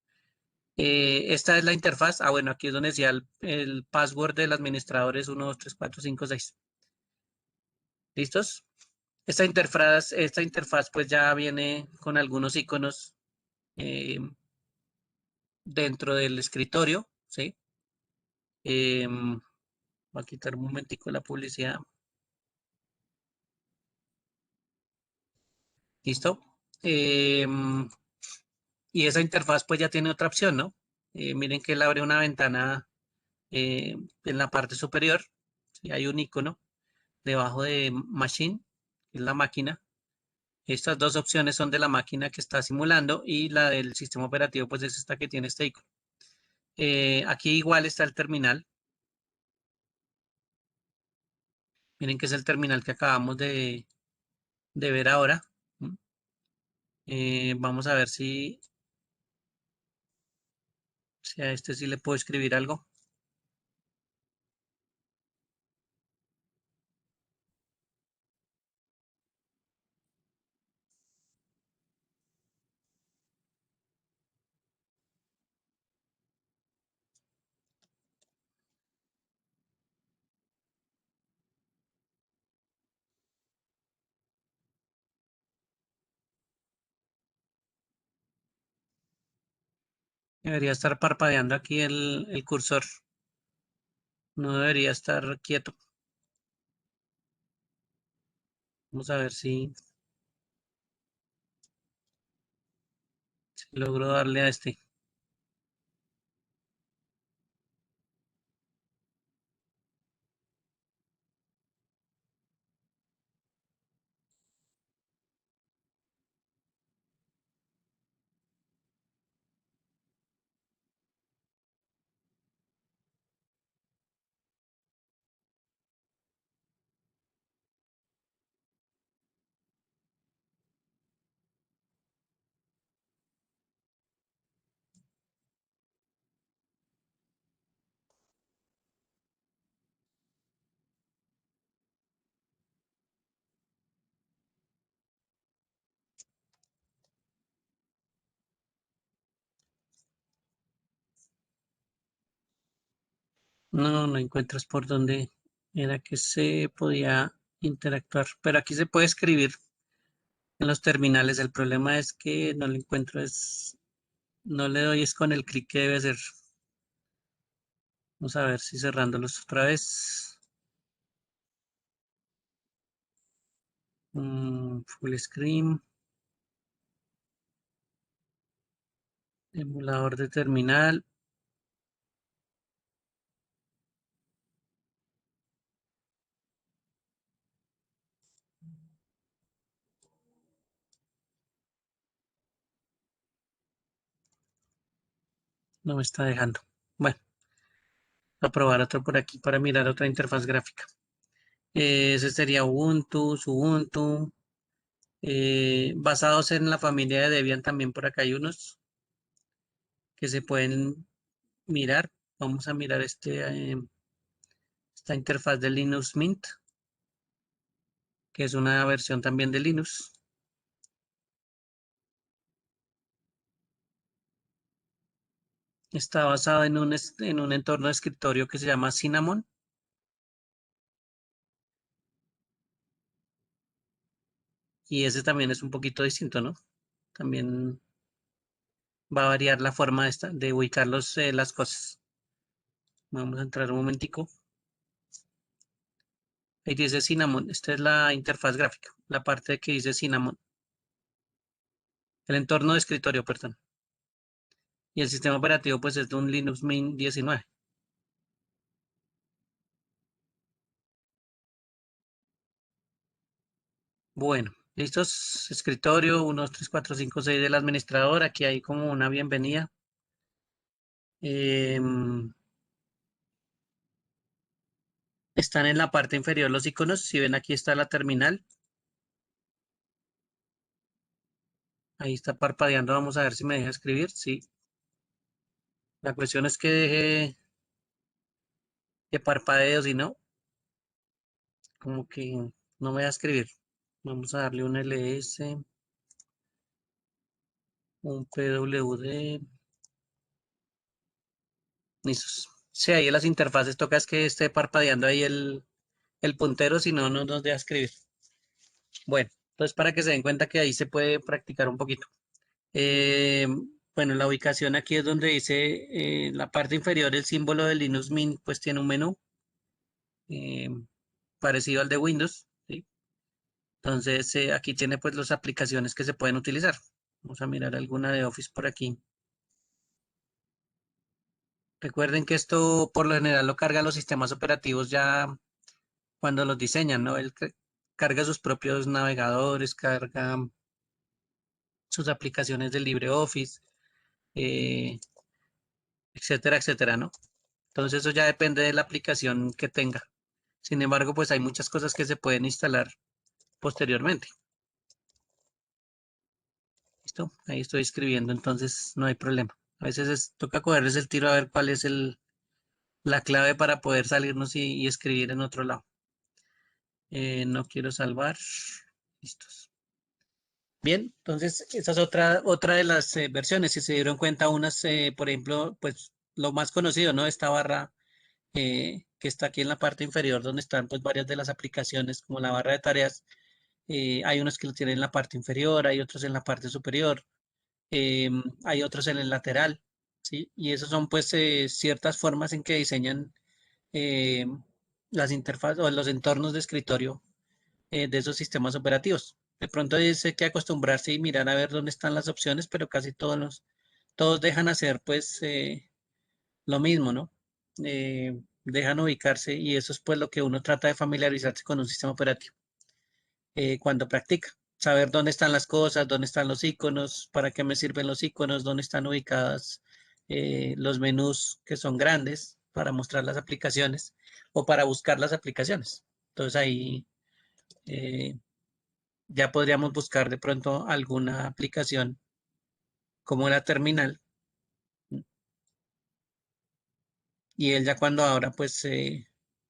Esta es la interfaz. Ah, bueno, aquí es donde decía el password del administrador es 1, 2, 3, 4, 5, 6. ¿Listos? Esta interfaz pues ya viene con algunos iconos eh, dentro del escritorio, ¿sí? Voy a quitar un momentico la publicidad. ¿Listo? Em, y esa interfaz pues ya tiene otra opción, ¿no? Miren que él abre una ventana en la parte superior. ¿Sí? Hay un icono debajo de Machine. que es la máquina. Estas dos opciones son de la máquina que está simulando y la del sistema operativo pues es esta que tiene este icono. Aquí igual está el terminal. Miren que es el terminal que acabamos de ver ahora. ¿Mm? Vamos a ver si a este sí le puedo escribir algo. Debería estar parpadeando aquí el cursor. No debería estar quieto. Vamos a ver si logro darle a este. No encuentras por dónde era que se podía interactuar. Pero aquí se puede escribir en los terminales. El problema es que no lo encuentro. No le doy es con el clic que debe hacer. Vamos a ver si cerrándolos otra vez. Full screen. Emulador de terminal. No me está dejando. Bueno, voy a probar otro por aquí para mirar otra interfaz gráfica. Ese sería Ubuntu, Ubuntu. Basados en la familia de Debian también por acá hay unos que se pueden mirar. Vamos a mirar esta interfaz de Linux Mint, que es una versión también de Linux. Está basado en un entorno de escritorio que se llama Cinnamon. Y ese también es un poquito distinto, ¿no? También va a variar la forma de ubicar las cosas. Vamos a entrar un momentico. Ahí dice Cinnamon. Esta es la interfaz gráfica, la parte que dice Cinnamon. El entorno de escritorio, perdón. Y el sistema operativo pues es de un Linux Mint 19. Bueno, listos. Escritorio 1, 2, 3, 4, 5, 6 del administrador. Aquí hay como una bienvenida. Em, Están en la parte inferior los iconos. Si ven, aquí está la terminal. Ahí está parpadeando. Vamos a ver si me deja escribir. Sí. La cuestión es que deje que parpadeo, si no, como que no me deja escribir. Vamos a darle un ls, un pwd. Listos. Sí, ahí en las interfaces toca es que esté parpadeando ahí el puntero, si no, no nos deja escribir. Bueno, entonces para que se den cuenta que ahí se puede practicar un poquito. Eh, bueno, la ubicación aquí es donde dice la parte inferior, el símbolo de Linux Mint, pues tiene un menú eh, parecido al de Windows, ¿sí? Entonces aquí tiene pues las aplicaciones que se pueden utilizar. Vamos a mirar alguna de Office por aquí. Recuerden que esto por lo general lo cargan los sistemas operativos ya cuando los diseñan, ¿no? carga sus propios navegadores, carga sus aplicaciones del LibreOffice, eh, etcétera, etcétera, ¿no? Entonces eso ya depende de la aplicación que tenga. Sin embargo, pues hay muchas cosas que se pueden instalar posteriormente. ¿Listo? Ahí estoy escribiendo, entonces no hay problema. A veces toca cogerles el tiro a ver cuál es la clave para poder salirnos y escribir en otro lado. No quiero salvar. Listos. Bien, entonces esa es otra de las versiones. Si se dieron cuenta, unas, por ejemplo, pues lo más conocido, ¿no? Esta barra que está aquí en la parte inferior, donde están pues varias de las aplicaciones, como la barra de tareas. Hay unos que lo tienen en la parte inferior, hay otros en la parte superior, hay otros en el lateral, ¿sí? Y esas son pues ciertas formas en que diseñan eh, las interfaces o los entornos de escritorio de esos sistemas operativos. De pronto dice que acostumbrarse y mirar a ver dónde están las opciones, pero casi todos dejan hacer pues lo mismo, ¿no? Dejan ubicarse y eso es pues lo que uno trata de familiarizarse con un sistema operativo cuando practica. Saber dónde están las cosas, dónde están los iconos, para qué me sirven los iconos, dónde están ubicadas los menús que son grandes para mostrar las aplicaciones o para buscar las aplicaciones. Entonces ahí eh, ya podríamos buscar de pronto alguna aplicación como la terminal y él ya cuando abra pues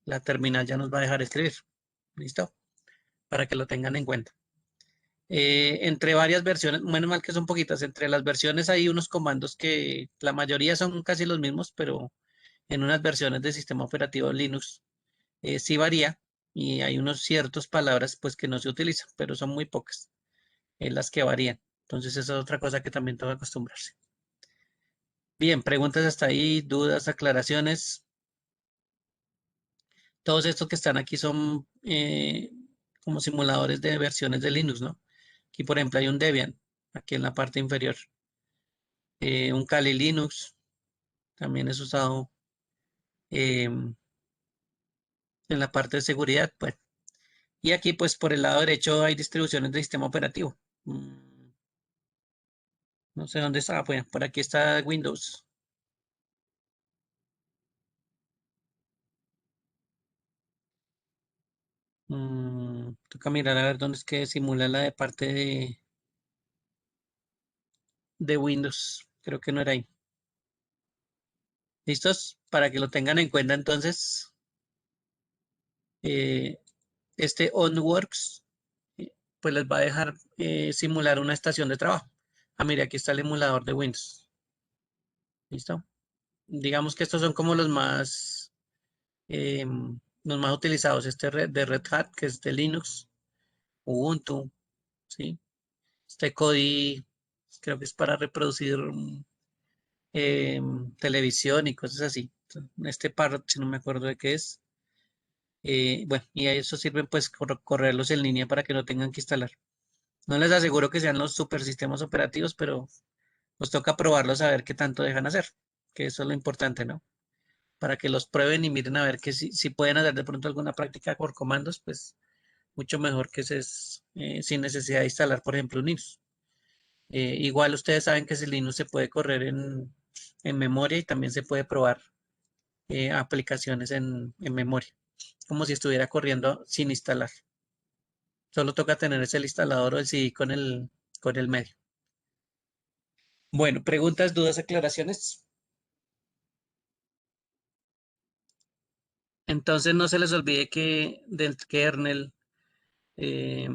la terminal ya nos va a dejar escribir. ¿Listo? Para que lo tengan en cuenta. Entre varias versiones, menos mal que son poquitas, entre las versiones hay unos comandos que la mayoría son casi los mismos, pero en unas versiones de sistema operativo Linux sí varía y hay unos ciertos palabras pues que no se utilizan, pero son muy pocas las que varían. Entonces esa es otra cosa que también tengo que acostumbrarse. Bien, preguntas hasta ahí, dudas, aclaraciones. Todos estos que están aquí son como simuladores de versiones de Linux, ¿no? Aquí, por ejemplo, hay un Debian, aquí en la parte inferior. Un Kali Linux también es usado en la parte de seguridad, pues. Y aquí, pues, por el lado derecho hay distribuciones de sistema operativo. No sé dónde está, pues, por aquí está Windows. Toca mirar a ver dónde es que simula la de parte de Windows. Creo que no era ahí. ¿Listos? Para que lo tengan en cuenta entonces, eh, este OnWorks, pues les va a dejar simular una estación de trabajo. Ah, mire, aquí está el emulador de Windows. ¿Listo? Digamos que estos son como los más utilizados. Este de Red Hat, que es de Linux, Ubuntu, ¿sí? Este Kodi, creo que es para reproducir televisión y cosas así. Este Parrot, si no me acuerdo de qué es. Bueno, y a eso sirven pues correrlos en línea para que no tengan que instalar. No les aseguro que sean los super sistemas operativos, pero nos toca probarlos a ver qué tanto dejan hacer, que eso es lo importante, ¿no? Para que los prueben y miren a ver que si pueden hacer de pronto alguna práctica por comandos, pues mucho mejor que sin necesidad de instalar, por ejemplo, un Linux. Igual ustedes saben que ese Linux se puede correr en memoria y también se puede probar aplicaciones en memoria, como si estuviera corriendo sin instalar. Solo toca tener ese instalador o el CD con el medio. Bueno, preguntas, dudas, aclaraciones. Entonces no se les olvide que del kernel eh,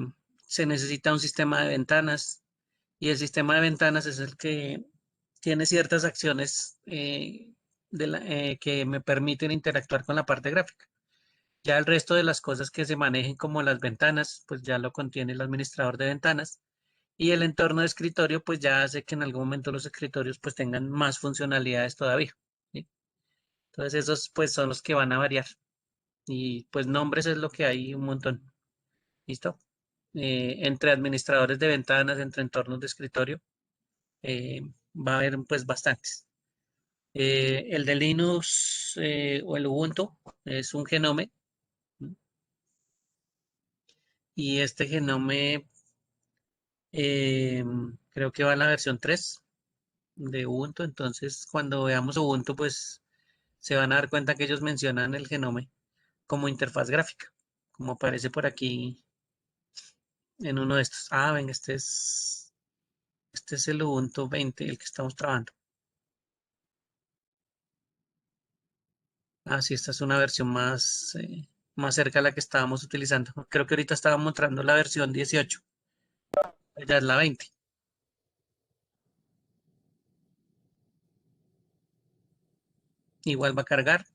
se necesita un sistema de ventanas y el sistema de ventanas es el que tiene ciertas acciones que me permiten interactuar con la parte gráfica. Ya el resto de las cosas que se manejen como las ventanas, pues ya lo contiene el administrador de ventanas y el entorno de escritorio, pues ya hace que en algún momento los escritorios pues tengan más funcionalidades todavía, ¿sí? Entonces esos pues son los que van a variar y pues nombres es lo que hay un montón. ¿Listo? Entre administradores de ventanas, entre entornos de escritorio, eh, va a haber pues bastantes. El de Linux o el Ubuntu es un Genome, ¿no? y este Genome creo que va en la versión 3 de Ubuntu. Entonces, cuando veamos Ubuntu, pues se van a dar cuenta que ellos mencionan el Genome como interfaz gráfica, como aparece por aquí en uno de estos. Ah, ven, este es el Ubuntu 20, el que estamos trabajando. Ah, sí, esta es una versión más cerca a la que estábamos utilizando. Creo que ahorita estábamos mostrando la versión 18, ya es la 20. Igual va a cargar,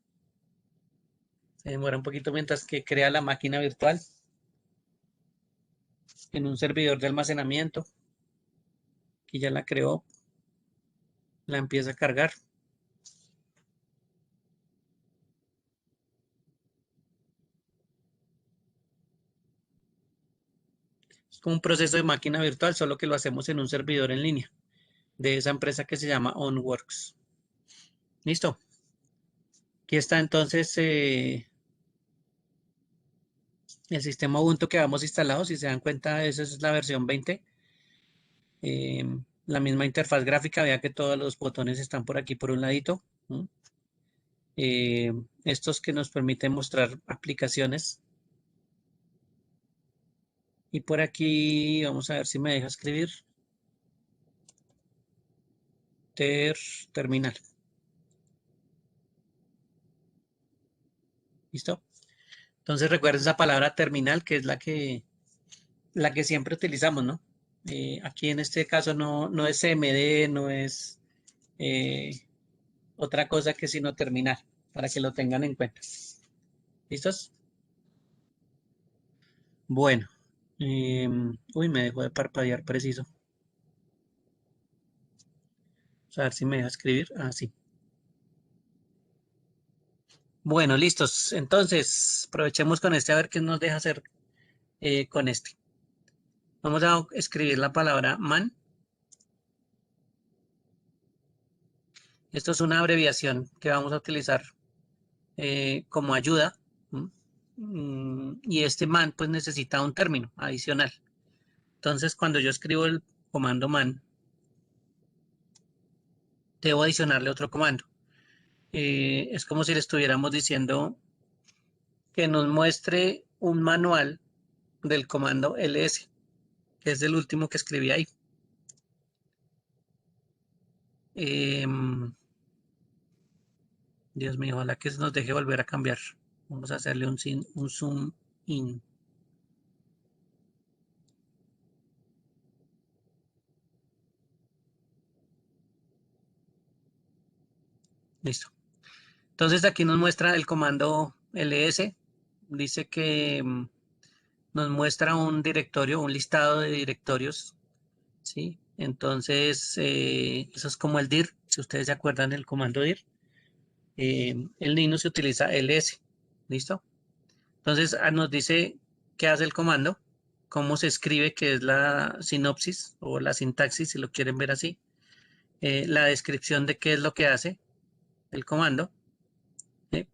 se demora un poquito mientras que crea la máquina virtual en un servidor de almacenamiento, que ya la creó, la empieza a cargar. Es como un proceso de máquina virtual, solo que lo hacemos en un servidor en línea de esa empresa que se llama OnWorks. Listo. Aquí está entonces el sistema Ubuntu que vamos instalado. Si se dan cuenta, esa es la versión 20. Eh, la misma interfaz gráfica, vea que todos los botones están por aquí por un ladito. ¿No? Estos que nos permiten mostrar aplicaciones. Y por aquí, vamos a ver si me deja escribir. Terminal. ¿Listo? Entonces recuerda esa palabra terminal, que es la que siempre utilizamos, ¿no? Aquí en este caso no es CMD, no es eh, otra cosa que sino terminal, para que lo tengan en cuenta. ¿Listos? Bueno, uy, me dejó de parpadear preciso. Vamos a ver si me deja escribir. Ah, sí. Bueno, listos. Entonces, aprovechemos con este a ver qué nos deja hacer con este. Vamos a escribir la palabra man. Esto es una abreviación que vamos a utilizar como ayuda. Y este man pues necesita un término adicional. Entonces, cuando yo escribo el comando man, debo adicionarle otro comando. Es como si le estuviéramos diciendo que nos muestre un manual del comando ls, que es el último que escribí ahí. Em, Dios mío, ojalá que nos deje volver a cambiar. Vamos a hacerle un zoom in. Listo. Entonces aquí nos muestra el comando ls. Dice que nos muestra un directorio, un listado de directorios, ¿sí? Entonces, eso es como el dir, si ustedes se acuerdan del comando dir. En Linux se utiliza ls, ¿listo? Entonces, nos dice qué hace el comando, cómo se escribe, que es la sinopsis o la sintaxis, si lo quieren ver así, la descripción de qué es lo que hace el comando, ¿sí?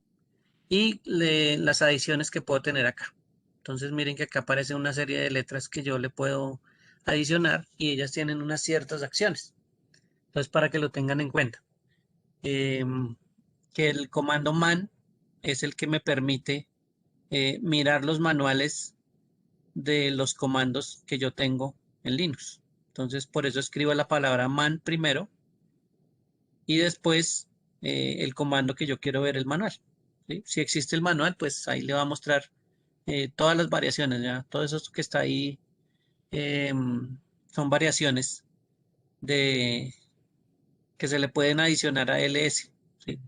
Y las adiciones que puedo tener acá. Entonces miren que acá aparece una serie de letras que yo le puedo adicionar y ellas tienen unas ciertas acciones. Entonces para que lo tengan en cuenta. Que el comando man es el que me permite mirar los manuales de los comandos que yo tengo en Linux. Entonces por eso escribo la palabra man primero y después el comando que yo quiero ver el manual. ¿Sí? Si existe el manual, pues ahí le va a mostrar todas las variaciones, ya todo eso que está ahí son variaciones de que se le pueden adicionar a ls. ¿Sí?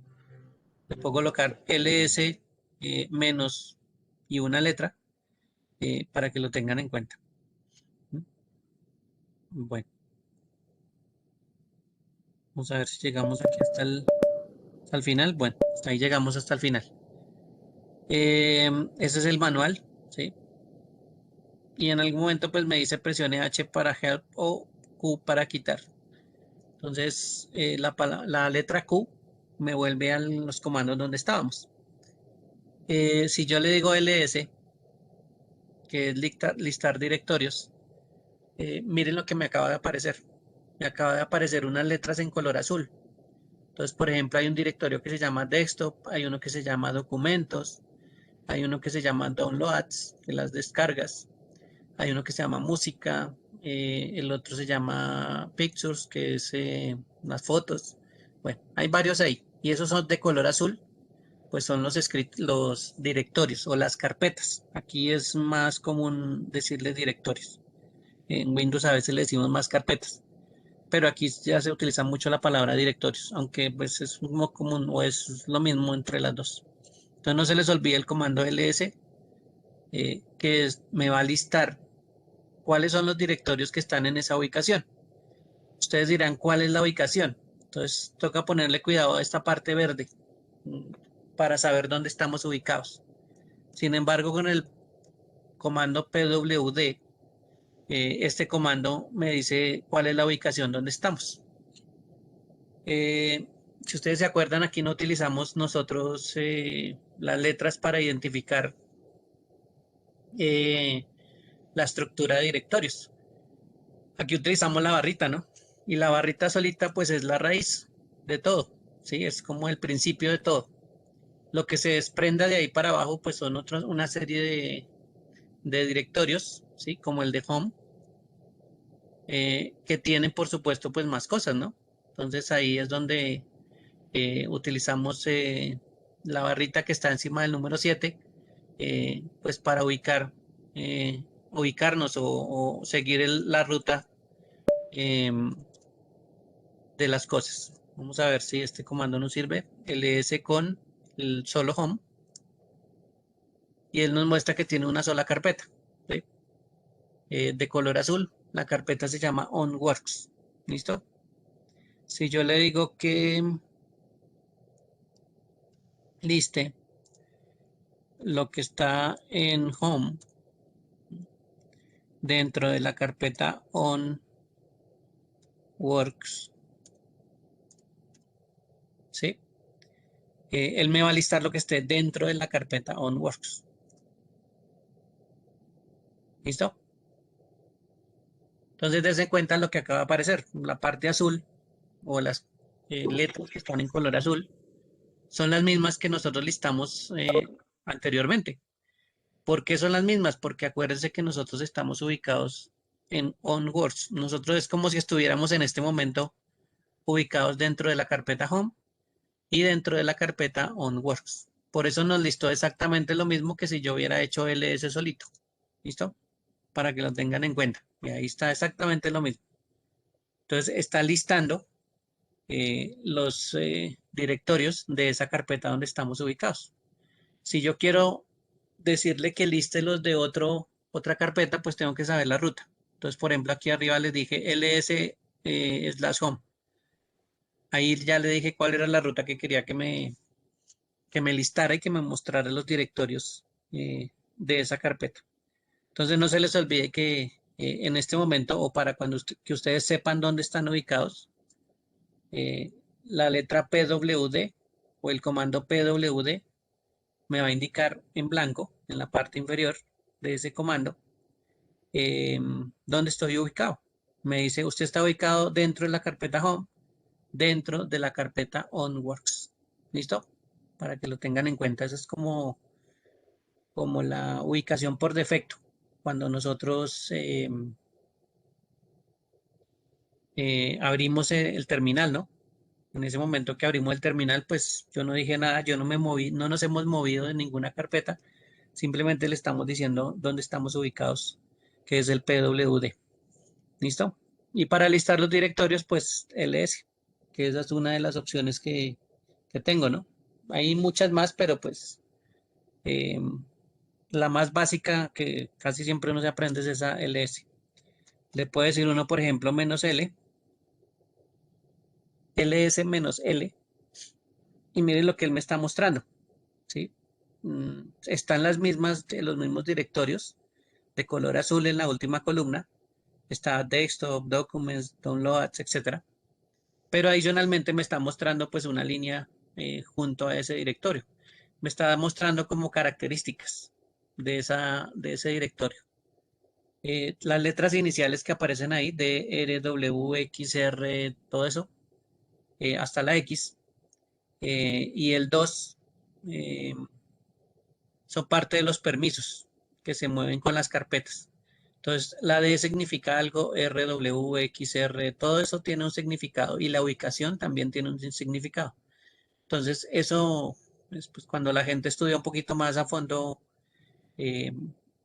Le puedo colocar ls menos y una letra para que lo tengan en cuenta. ¿Mm? Bueno, vamos a ver si llegamos aquí hasta el final. Bueno, hasta ahí llegamos hasta el final. Ese es el manual, ¿sí? Y en algún momento pues me dice presione H para help o Q para quitar. Entonces la letra Q me vuelve a los comandos donde estábamos. Si yo le digo ls, que es listar directorios, miren lo que me acaba de aparecer. Me acaba de aparecer unas letras en color azul. Entonces, por ejemplo, hay un directorio que se llama Desktop, hay uno que se llama Documentos, hay uno que se llama Downloads, que las descargas, hay uno que se llama Música, el otro se llama Pictures, que es las fotos. Bueno, hay varios ahí. Y esos son de color azul, pues son los directorios o las carpetas. Aquí es más común decirles directorios. En Windows a veces le decimos más carpetas, pero aquí ya se utiliza mucho la palabra directorios, aunque pues es como común o es lo mismo entre las dos. Entonces no se les olvide el comando ls, me va a listar cuáles son los directorios que están en esa ubicación. Ustedes dirán cuál es la ubicación. Entonces toca ponerle cuidado a esta parte verde mm, para saber dónde estamos ubicados. Sin embargo, con el comando pwd, este comando me dice cuál es la ubicación donde estamos. Si ustedes se acuerdan, aquí no utilizamos nosotros las letras para identificar eh, la estructura de directorios. Aquí utilizamos la barrita, ¿no? Y la barrita solita pues es la raíz de todo, ¿sí? Es como el principio de todo. Lo que se desprenda de ahí para abajo pues son una serie de directorios, ¿sí? Como el de home, que tienen por supuesto pues más cosas, ¿no? Entonces ahí es donde utilizamos la barrita que está encima del número 7, pues para ubicarnos o seguir la ruta em, de las cosas. Vamos a ver si este comando nos sirve. ls con el solo home y él nos muestra que tiene una sola carpeta, ¿sí? De color azul. La carpeta se llama onworks. ¿Listo? Si yo le digo que liste lo que está en home dentro de la carpeta onworks, ¿sí? Él me va a listar lo que esté dentro de la carpeta onworks. ¿Listo? Entonces, dense cuenta lo que acaba de aparecer. La parte azul o las letras que están en color azul son las mismas que nosotros listamos anteriormente. ¿Por qué son las mismas? Porque acuérdense que nosotros estamos ubicados en onworks. Nosotros es como si estuviéramos en este momento ubicados dentro de la carpeta home y dentro de la carpeta onworks. Por eso nos listó exactamente lo mismo que si yo hubiera hecho ls solito. ¿Listo? Para que lo tengan en cuenta. Y ahí está exactamente lo mismo. Entonces está listando los directorios de esa carpeta donde estamos ubicados. Si yo quiero decirle que liste los de otra carpeta, pues tengo que saber la ruta. Entonces, por ejemplo, aquí arriba les dije ls/home. Ahí ya le dije cuál era la ruta que quería que me listara y que me mostrara los directorios de esa carpeta. Entonces, no se les olvide que en este momento o para cuando que ustedes sepan dónde están ubicados, la letra PWD o el comando PWD me va a indicar en blanco, en la parte inferior de ese comando, dónde estoy ubicado. Me dice, usted está ubicado dentro de la carpeta Home, dentro de la carpeta OnWorks. ¿Listo? Para que lo tengan en cuenta. Esa es como la ubicación por defecto. Cuando nosotros abrimos el terminal, ¿no? En ese momento que abrimos el terminal, pues yo no dije nada, yo no me moví, no nos hemos movido de ninguna carpeta, simplemente le estamos diciendo dónde estamos ubicados, que es el PWD. ¿Listo? Y para listar los directorios, pues ls, que esa es una de las opciones que tengo, ¿no? Hay muchas más, pero pues eh, la más básica que casi siempre uno se aprende es esa ls. Le puede decir uno, por ejemplo, menos l, ls menos l, y miren lo que él me está mostrando. ¿Sí? Están los mismos directorios de color azul en la última columna. Está Desktop, Documents, Downloads, etcétera. Pero adicionalmente me está mostrando pues una línea junto a ese directorio. Me está mostrando como características. de ese directorio. Las letras iniciales que aparecen ahí, D, R, W, X, R, todo eso, hasta la X, y el 2 eh, son parte de los permisos que se mueven con las carpetas. Entonces, la D significa algo, R, W, X, R, todo eso tiene un significado y la ubicación también tiene un significado. Entonces, eso, pues, cuando la gente estudia un poquito más a fondo, eh,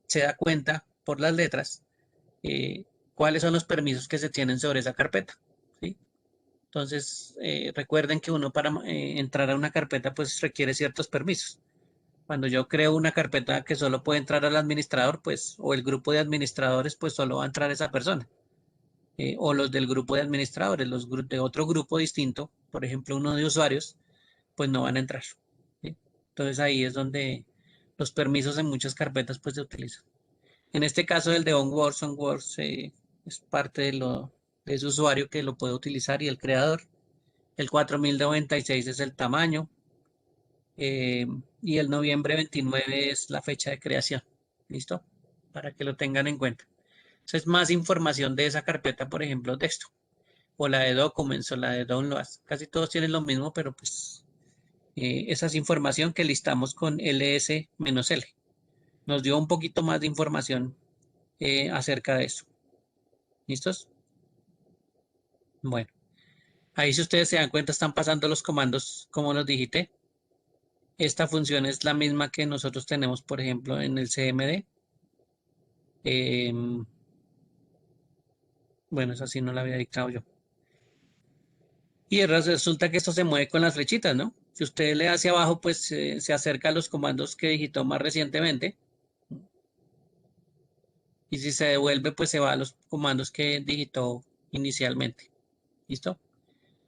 se da cuenta por las letras cuáles son los permisos que se tienen sobre esa carpeta, ¿sí? Entonces, recuerden que uno para entrar a una carpeta pues requiere ciertos permisos. Cuando yo creo una carpeta que solo puede entrar al administrador, pues, o el grupo de administradores, pues solo va a entrar esa persona. O los del grupo de administradores, los de otro grupo distinto, por ejemplo, uno de usuarios, pues no van a entrar, ¿sí? Entonces ahí es donde los permisos en muchas carpetas pues se utilizan. En este caso, el de OnWords es parte de ese usuario que lo puede utilizar y el creador. El 4096 es el tamaño eh, y el noviembre 29 es la fecha de creación. ¿Listo? Para que lo tengan en cuenta. Esa es más información de esa carpeta, por ejemplo, texto. O la de Documents o la de Downloads. Casi todos tienen lo mismo, pero pues esa es información que listamos con ls-l. Nos dio un poquito más de información acerca de eso. ¿Listos? Bueno, ahí si ustedes se dan cuenta están pasando los comandos como los digité. Esta función es la misma que nosotros tenemos, por ejemplo, en el CMD. Em, bueno, esa sí no la había dictado yo. Y resulta que esto se mueve con las flechitas, ¿no? Si usted le da hacia abajo, pues se acerca a los comandos que digitó más recientemente. Y si se devuelve, pues se va a los comandos que digitó inicialmente. ¿Listo?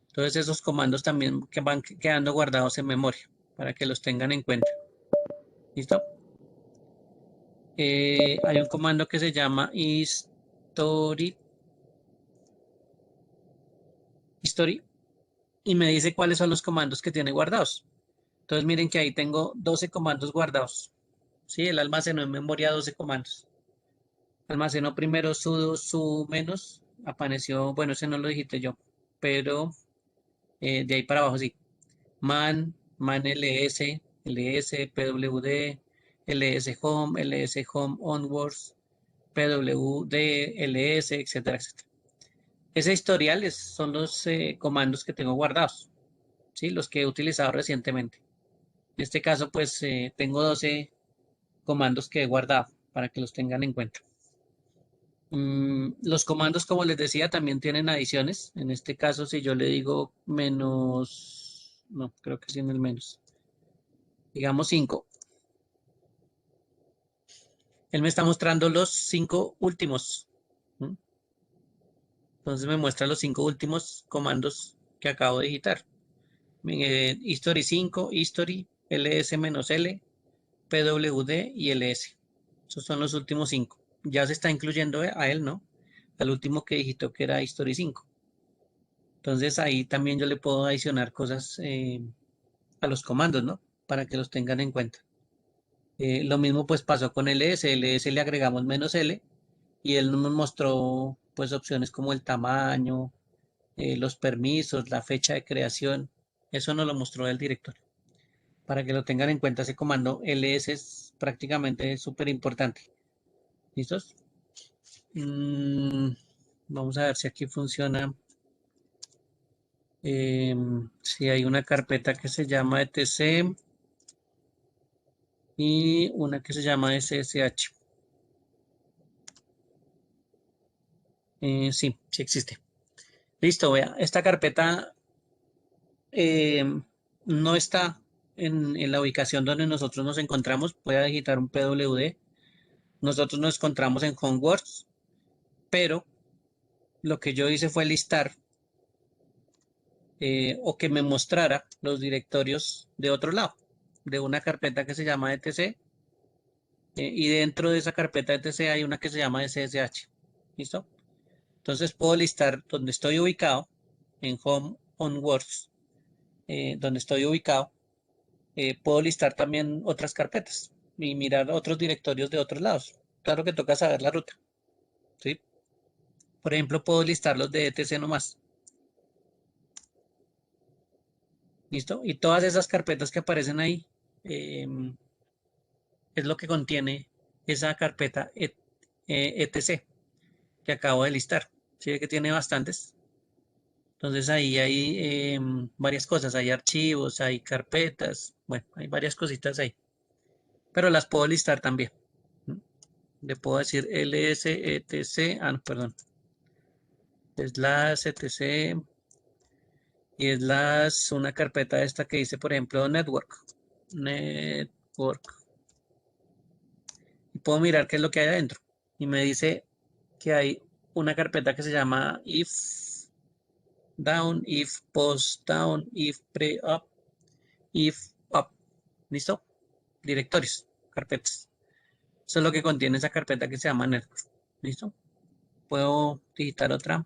Entonces esos comandos también que van quedando guardados en memoria para que los tengan en cuenta. ¿Listo? Hay un comando que se llama history y me dice cuáles son los comandos que tiene guardados. Entonces miren que ahí tengo 12 comandos guardados. Sí, él almacenó en memoria 12 comandos. Almacenó primero sudo su menos, apareció, bueno, ese no lo dijiste yo, pero de ahí para abajo sí. Man ls, pwd, ls home onwards, pwd, ls, etcétera, etcétera. Ese historial son los comandos que tengo guardados, ¿sí? Los que he utilizado recientemente. En este caso, pues tengo 12 comandos que he guardado para que los tengan en cuenta. Los comandos, como les decía, también tienen adiciones. En este caso, si yo le digo menos, no, creo que sí en el menos, digamos 5, él me está mostrando los 5 últimos. ¿Mm? Entonces me muestra los 5 últimos comandos que acabo de digitar. History 5, history, ls-l, pwd y ls. Esos son los últimos 5. Ya se está incluyendo a él, ¿no? Al último que digitó que era history 5. Entonces ahí también yo le puedo adicionar cosas a los comandos, ¿no? Para que los tengan en cuenta. Lo mismo pues pasó con ls. ls le agregamos menos "-l" y él nos mostró pues opciones como el tamaño, los permisos, la fecha de creación. Eso nos lo mostró el directorio. Para que lo tengan en cuenta, ese comando ls es prácticamente súper importante. ¿Listos? Vamos a ver si aquí funciona. Si hay una carpeta que se llama etc y una que se llama ssh. Sí, sí existe. Listo, vea, esta carpeta no está en la ubicación donde nosotros nos encontramos. Voy a digitar un pwd. Nosotros nos encontramos en HomeWorks, pero lo que yo hice fue listar o que me mostrara los directorios de otro lado, de una carpeta que se llama etc. Y dentro de esa carpeta etc hay una que se llama ssh. ¿Listo? Entonces puedo listar donde estoy ubicado, en Home OnWorks, donde estoy ubicado. Puedo listar también otras carpetas. y mirar otros directorios de otros lados. Claro que toca saber la ruta, ¿sí? Por ejemplo, puedo listar los de etc nomás. ¿Listo? Y todas esas carpetas que aparecen ahí es lo que contiene esa carpeta etc que acabo de listar. ¿Sí ve que tiene bastantes? Entonces ahí hay varias cosas, hay archivos, hay carpetas, bueno, hay varias cositas ahí, pero las puedo listar también. ¿No? Le puedo decir lsetc, no, perdón, slash etc y una carpeta esta que dice, por ejemplo, network, y puedo mirar qué es lo que hay adentro. Y me dice que hay una carpeta que se llama if down, if post down, if pre up, if up. ¿Listo? Directorios, carpetas. Eso es lo que contiene esa carpeta que se llama network. ¿Listo? Puedo digitar otra.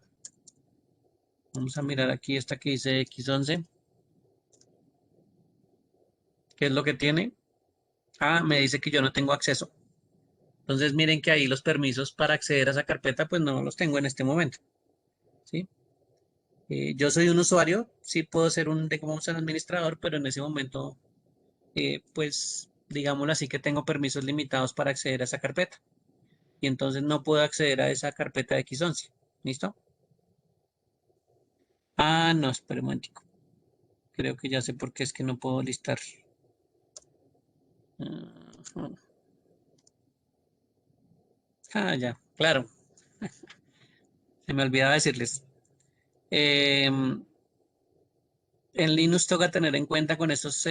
Vamos a mirar aquí esta que dice X11. ¿Qué es lo que tiene? Ah, me dice que yo no tengo acceso. Entonces miren que ahí los permisos para acceder a esa carpeta pues no los tengo en este momento. ¿Sí? Yo soy un usuario, sí puedo ser digamos, un administrador, pero en ese momento pues digámoslo así que tengo permisos limitados para acceder a esa carpeta. Y entonces no puedo acceder a esa carpeta de X11. ¿Listo? Ah, no, espera un momentico. Creo que ya sé por qué es que no puedo listar. Ujú. Ah, ya, claro. Se me olvidaba decirles. Em, en Linux toca tener en cuenta con estos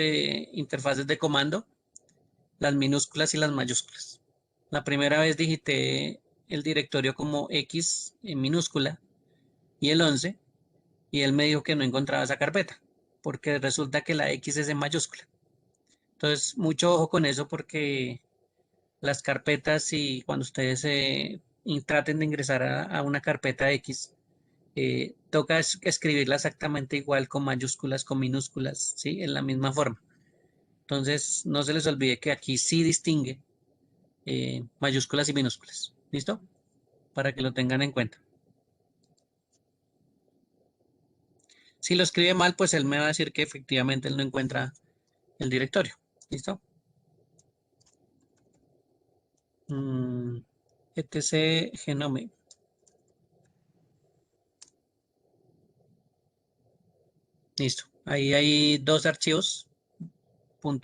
interfaces de comando las minúsculas y las mayúsculas. La primera vez digité el directorio como X en minúscula y el 11 y él me dijo que no encontraba esa carpeta porque resulta que la X es en mayúscula. Entonces, mucho ojo con eso porque las carpetas y cuando ustedes traten de ingresar a una carpeta X, toca escribirla exactamente igual con mayúsculas, con minúsculas, ¿sí? En la misma forma. Entonces, no se les olvide que aquí sí distingue mayúsculas y minúsculas. ¿Listo? Para que lo tengan en cuenta. Si lo escribe mal, pues él me va a decir que efectivamente él no encuentra el directorio. ¿Listo? Mm, etc genome. Listo. Ahí hay dos archivos,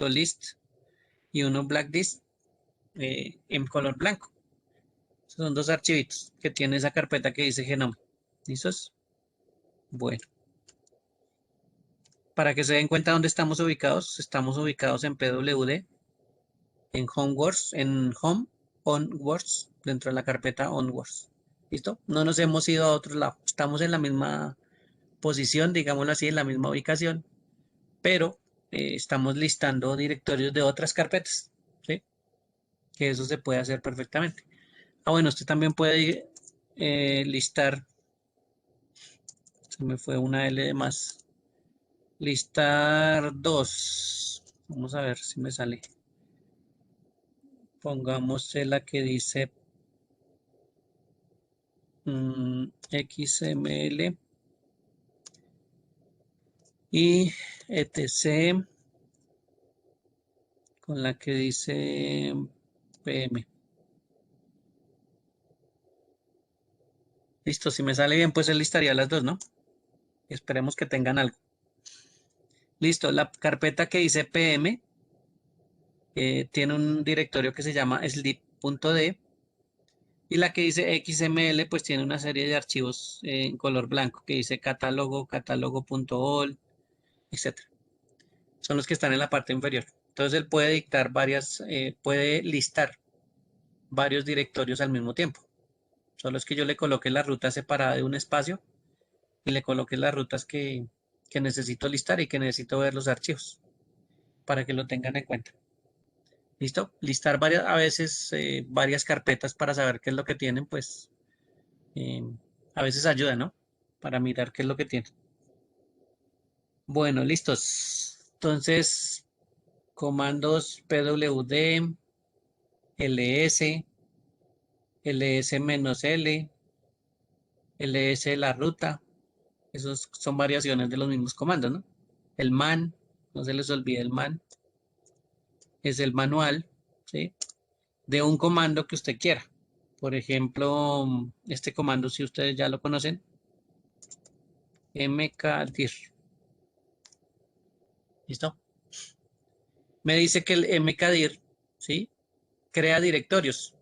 .list y uno blacklist en color blanco. Son dos archivitos que tiene esa carpeta que dice genome. ¿Listos? Bueno, para que se den cuenta dónde estamos ubicados en PWD, en HomeWorks, en Home, OnWorks, dentro de la carpeta OnWorks. ¿Listo? No nos hemos ido a otro lado. Estamos en la misma posición, digámoslo así, en la misma ubicación, pero estamos listando directorios de otras carpetas. ¿Sí? Que eso se puede hacer perfectamente. Ah, bueno, usted también puede listar, se me fue una L de más, listar dos. Vamos a ver si me sale. Pongamos la que dice XML y etc con la que dice PM. Listo, si me sale bien, pues él listaría las dos, ¿no? Esperemos que tengan algo. Listo, la carpeta que dice PM tiene un directorio que se llama sleep.d y la que dice XML pues tiene una serie de archivos en color blanco que dice catálogo, catálogo.ol, etcétera. Son los que están en la parte inferior. Entonces él puede dictar puede listar varios directorios al mismo tiempo. Solo es que yo le coloque la ruta separada de un espacio y le coloque las rutas que necesito listar y que necesito ver los archivos para que lo tengan en cuenta. ¿Listo? Listar a veces varias carpetas para saber qué es lo que tienen, pues eh, a veces ayuda, ¿no? Para mirar qué es lo que tienen. Bueno, listos. Entonces, comandos pwd. ls, ls-l, ls la ruta. Esos son variaciones de los mismos comandos, ¿no? El man, no se les olvide el man, es el manual, ¿sí? De un comando que usted quiera. Por ejemplo, este comando, si ustedes ya lo conocen, mkdir. ¿Listo? Me dice que el mkdir, ¿sí? Crea directorios.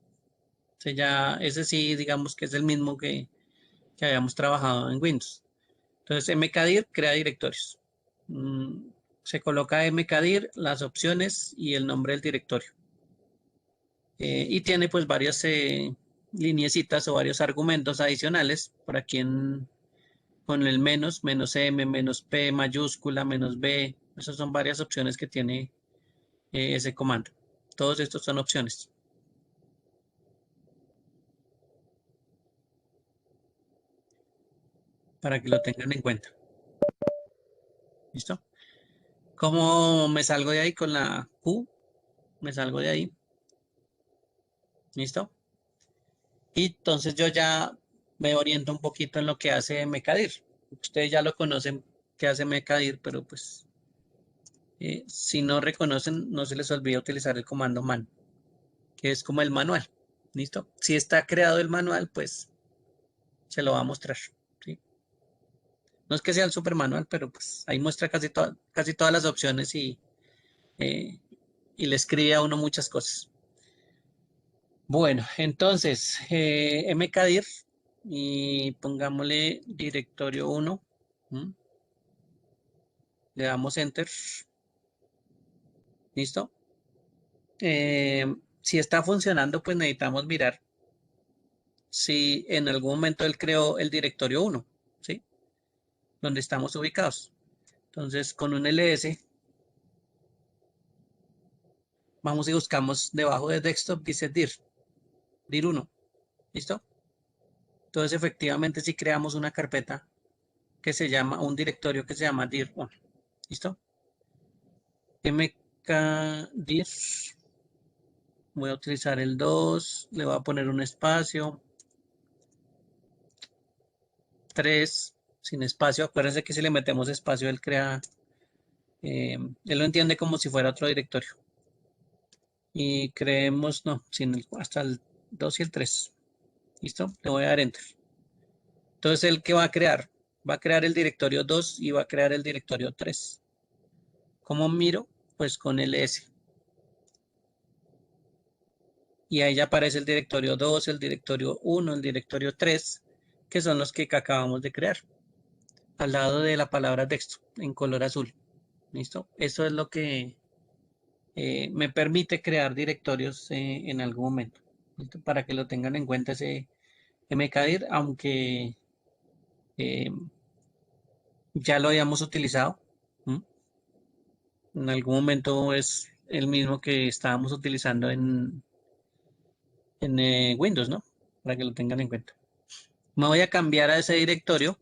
O sea, ya, ese sí, digamos que es el mismo que habíamos trabajado en Windows. Entonces, mkdir crea directorios. Mm, Se coloca mkdir, las opciones y el nombre del directorio. Y tiene pues varias lineecitas o varios argumentos adicionales por aquí con el menos, menos M, menos P, mayúscula, menos B. Esas son varias opciones que tiene ese comando. Todos estos son opciones para que lo tengan en cuenta. ¿Listo? ¿Cómo me salgo de ahí con la Q? Me salgo de ahí. ¿Listo? Y entonces yo ya me oriento un poquito en lo que hace Mekadir. Ustedes ya lo conocen que hace Mekadir, pero pues si no reconocen, no se les olvida utilizar el comando man, que es como el manual. ¿Listo? Si está creado el manual, pues se lo va a mostrar. ¿Sí? No es que sea el super manual, pero pues ahí muestra casi todas las opciones eh, y le escribe a uno muchas cosas. Bueno, entonces, mkdir y pongámosle directorio 1. ¿M? Le damos enter. ¿Listo? Si está funcionando, pues necesitamos mirar si en algún momento él creó el directorio 1, ¿sí? Donde estamos ubicados. Entonces, con un ls, vamos y buscamos debajo de desktop, dice dir 1. ¿Listo? Entonces, efectivamente, si creamos una carpeta que se llama, un directorio que se llama dir 1. ¿Listo? mkdir, voy a utilizar el 2, le voy a poner un espacio, 3, sin espacio. Acuérdense que si le metemos espacio, él crea, él lo entiende como si fuera otro directorio. Y creemos, no, hasta el 2 y el 3. ¿Listo? Le voy a dar enter. Entonces, ¿el qué va a crear? Va a crear el directorio 2 y va a crear el directorio 3. ¿Cómo miro? Pues con el S. Y ahí ya aparece el directorio 2, el directorio 1, el directorio 3, que son los que acabamos de crear, al lado de la palabra texto, en color azul. ¿Listo? Eso es lo que me permite crear directorios en algún momento. ¿Listo? Para que lo tengan en cuenta ese mkdir, aunque eh, ya lo habíamos utilizado. ¿M? En algún momento es el mismo que estábamos utilizando en Windows, ¿no? Para que lo tengan en cuenta. Me voy a cambiar a ese directorio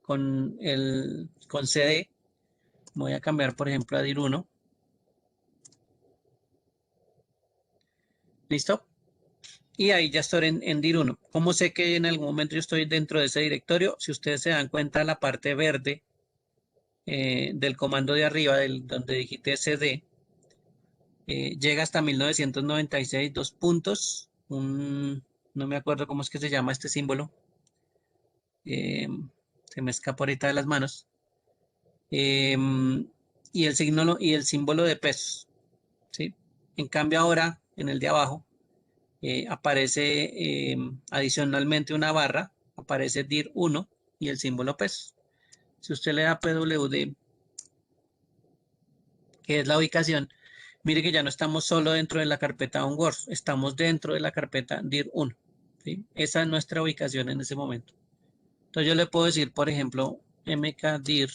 con CD. Me voy a cambiar, por ejemplo, a dir1. ¿Listo? Y ahí ya estoy en dir1. ¿Cómo sé que en algún momento yo estoy dentro de ese directorio? Si ustedes se dan cuenta, la parte verde del comando de arriba, donde digité cd, llega hasta 1996, dos puntos, no me acuerdo cómo es que se llama este símbolo, eh, se me escapa ahorita de las manos, eh, y el símbolo de pesos, ¿sí? En cambio ahora, en el de abajo, aparece adicionalmente una barra, aparece dir1 y el símbolo pesos. Si usted le da pwd, que es la ubicación, mire que ya no estamos solo dentro de la carpeta OnWords, estamos dentro de la carpeta dir1. ¿Sí? Esa es nuestra ubicación en ese momento. Entonces yo le puedo decir, por ejemplo, mkdir,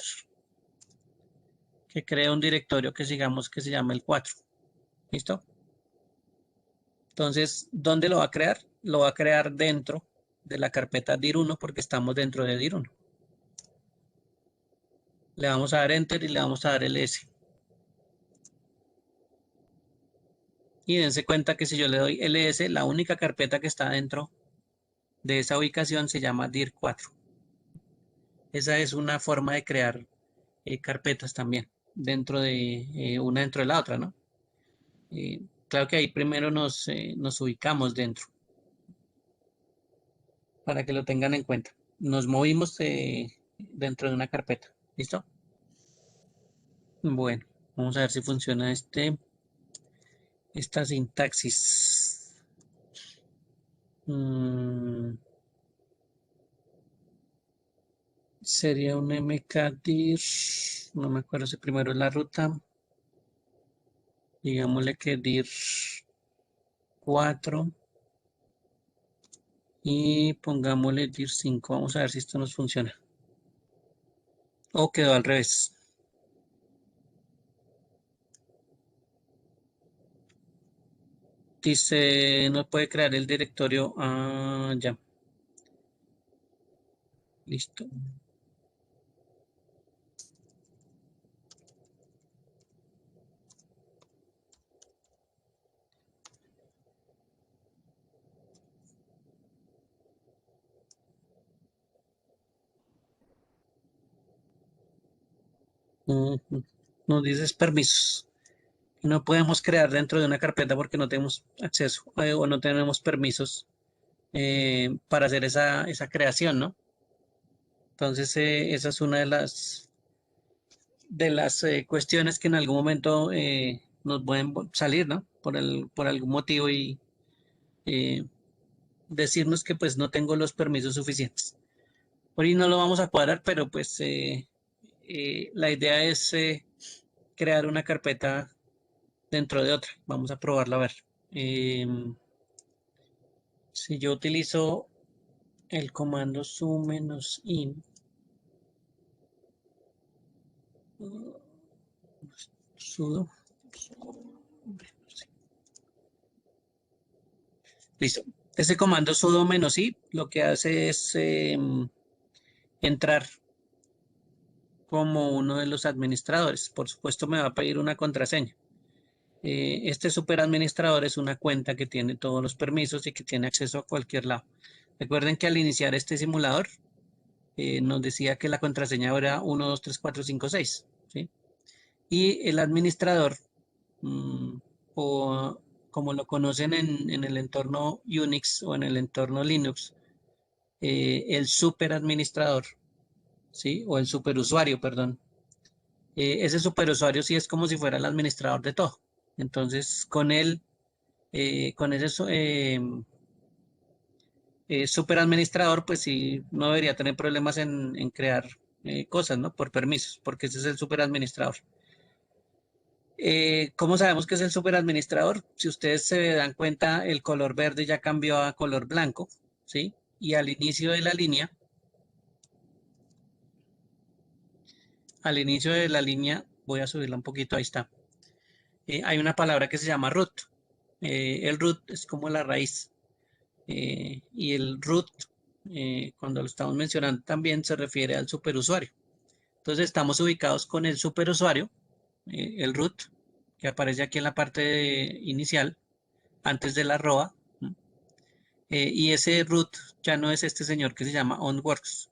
que cree un directorio que sigamos que se llama el 4. ¿Listo? Entonces, ¿dónde lo va a crear? Lo va a crear dentro de la carpeta dir1 porque estamos dentro de dir1. Le vamos a dar enter y le vamos a dar el S. Y dense cuenta que si yo le doy ls, la única carpeta que está dentro de esa ubicación se llama dir4. Esa es una forma de crear carpetas también, dentro de una dentro de la otra, ¿no? Claro que ahí primero nos ubicamos dentro, para que lo tengan en cuenta. Nos movimos dentro de una carpeta. ¿Listo? Bueno, vamos a ver si funciona esta sintaxis. Mm, sería un mkdir, no me acuerdo si primero es la ruta, digámosle que dir 4 y pongámosle dir 5. Vamos a ver si esto nos funciona. O quedó al revés. Dice, no puede crear el directorio. Ah, ya. Listo. Ujú. Nos dices permisos. No podemos crear dentro de una carpeta porque no tenemos acceso o no tenemos permisos para hacer esa creación, ¿no? Entonces, esa es una de las cuestiones que en algún momento nos pueden salir, ¿no? Por algún motivo y eh, decirnos que pues no tengo los permisos suficientes. Hoy no lo vamos a cuadrar, pero pues la idea es crear una carpeta dentro de otra. Vamos a probarlo a ver. Si yo utilizo el comando su-i, sudo, listo. Ese comando sudo-i lo que hace es entrar como uno de los administradores. Por supuesto me va a pedir una contraseña. Este superadministrador es una cuenta que tiene todos los permisos y que tiene acceso a cualquier lado. Recuerden que al iniciar este simulador nos decía que la contraseña era 1, 2, 3, 4, 5, 6, ¿sí? Y el administrador, mm, o como lo conocen en el entorno Unix o en el entorno Linux, el superadministrador, ¿sí? O el superusuario, perdón. Ese superusuario sí es como si fuera el administrador de todo. Entonces, con ese superadministrador, pues sí, no debería tener problemas en crear cosas, ¿no? Por permisos, porque ese es el superadministrador. ¿Cómo sabemos que es el superadministrador? Si ustedes se dan cuenta, el color verde ya cambió a color blanco, ¿sí? Y al inicio de la línea, voy a subirla un poquito, ahí está. Hay una palabra que se llama root. El root es como la raíz. Y el root, cuando lo estamos mencionando, también se refiere al superusuario. Entonces estamos ubicados con el superusuario, el root, que aparece aquí en la parte inicial, antes de la arroba. Y ese root ya no es este señor que se llama onWorks.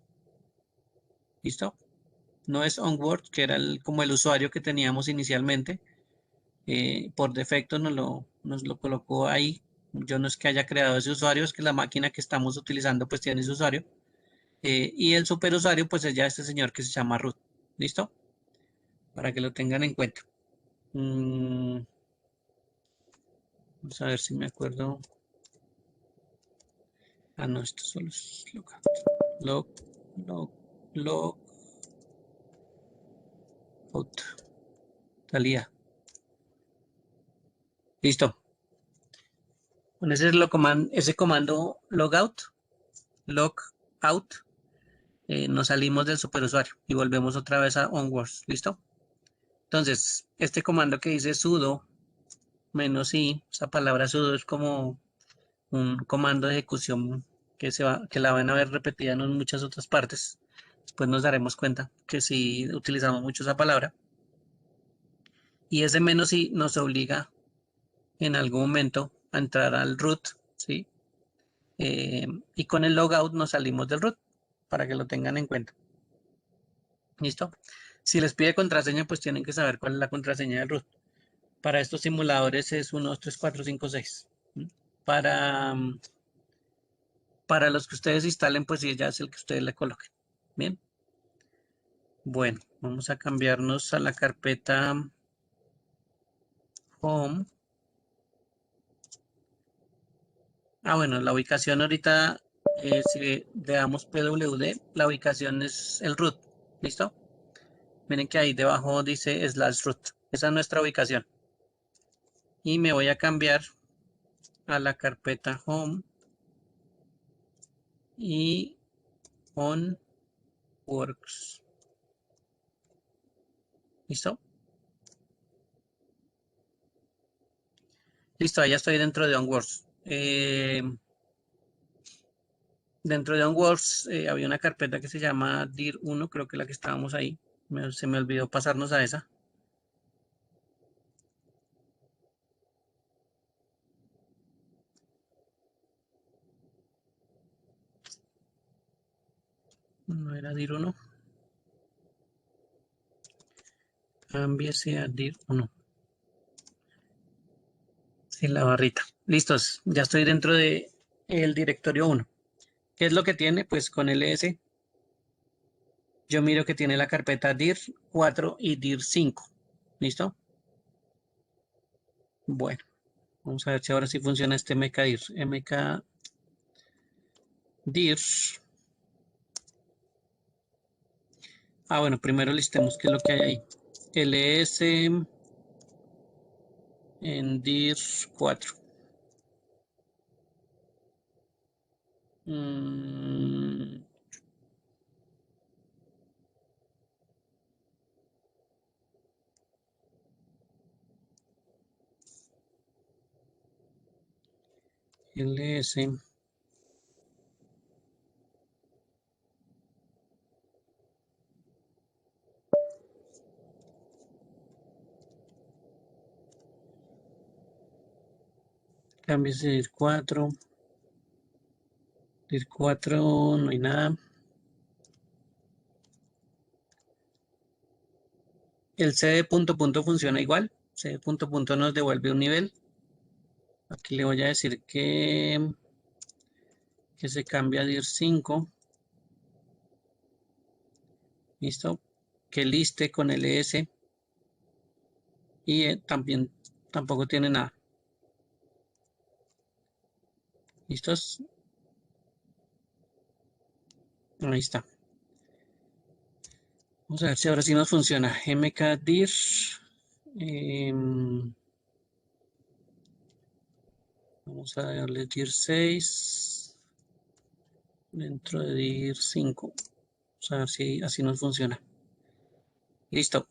¿Listo? No es onWorks, que era como el usuario que teníamos inicialmente. Por defecto nos lo colocó ahí. Yo no es que haya creado ese usuario, es que la máquina que estamos utilizando pues tiene ese usuario. Y el superusuario pues es ya este señor que se llama root. ¿Listo? Para que lo tengan en cuenta. Mm, vamos a ver si me acuerdo. Ah, no, esto solo es logout. Log, log, log, out. Salida. Listo. Con ese comando logout, nos salimos del superusuario y volvemos otra vez a onWorks. ¿Listo? Entonces, este comando que dice sudo -i, esa palabra sudo es como un comando de ejecución que la van a ver repetida en muchas otras partes. Después nos daremos cuenta que si utilizamos mucho esa palabra. Y ese -i nos obliga en algún momento a entrar al root, ¿sí? Y con el logout nos salimos del root para que lo tengan en cuenta. ¿Listo? Si les pide contraseña, pues tienen que saber cuál es la contraseña del root. Para estos simuladores es 1, 2, 3, 4, 5, 6. Para, para los que ustedes instalen, pues sí, ya es el que ustedes le coloquen. Bien. Bueno, vamos a cambiarnos a la carpeta Home. Bueno, la ubicación ahorita, si le damos pwd, la ubicación es el root. ¿Listo? Miren que ahí debajo dice /root. Esa es nuestra ubicación. Y me voy a cambiar a la carpeta Home y On Works. ¿Listo? Listo, ya estoy dentro de OnWorks. Dentro de OnWorks había una carpeta que se llama dir1, creo que la que estábamos ahí. Se me olvidó pasarnos a esa. No era dir1. Cámbiese a dir1. Sin la barrita. Listos, ya estoy dentro de el directorio 1. ¿Qué es lo que tiene? Pues con ls yo miro que tiene la carpeta dir4 y dir5. ¿Listo? Bueno, vamos a ver si ahora sí funciona este mkdir. mkdir. Bueno, primero listemos qué es lo que hay ahí. ls en dir4. ls cambies de dir4. dir4 no hay nada. El cd punto punto funciona igual. Cd punto punto nos devuelve un nivel. Aquí le voy a decir que se cambia a dir5. Listo. Que liste con ls. Y también tampoco tiene nada. ¿Listos? Ahí está. Vamos a ver si ahora sí nos funciona. mkdir. Vamos a darle dir6. Dentro de dir5. Vamos a ver si así nos funciona. Listo.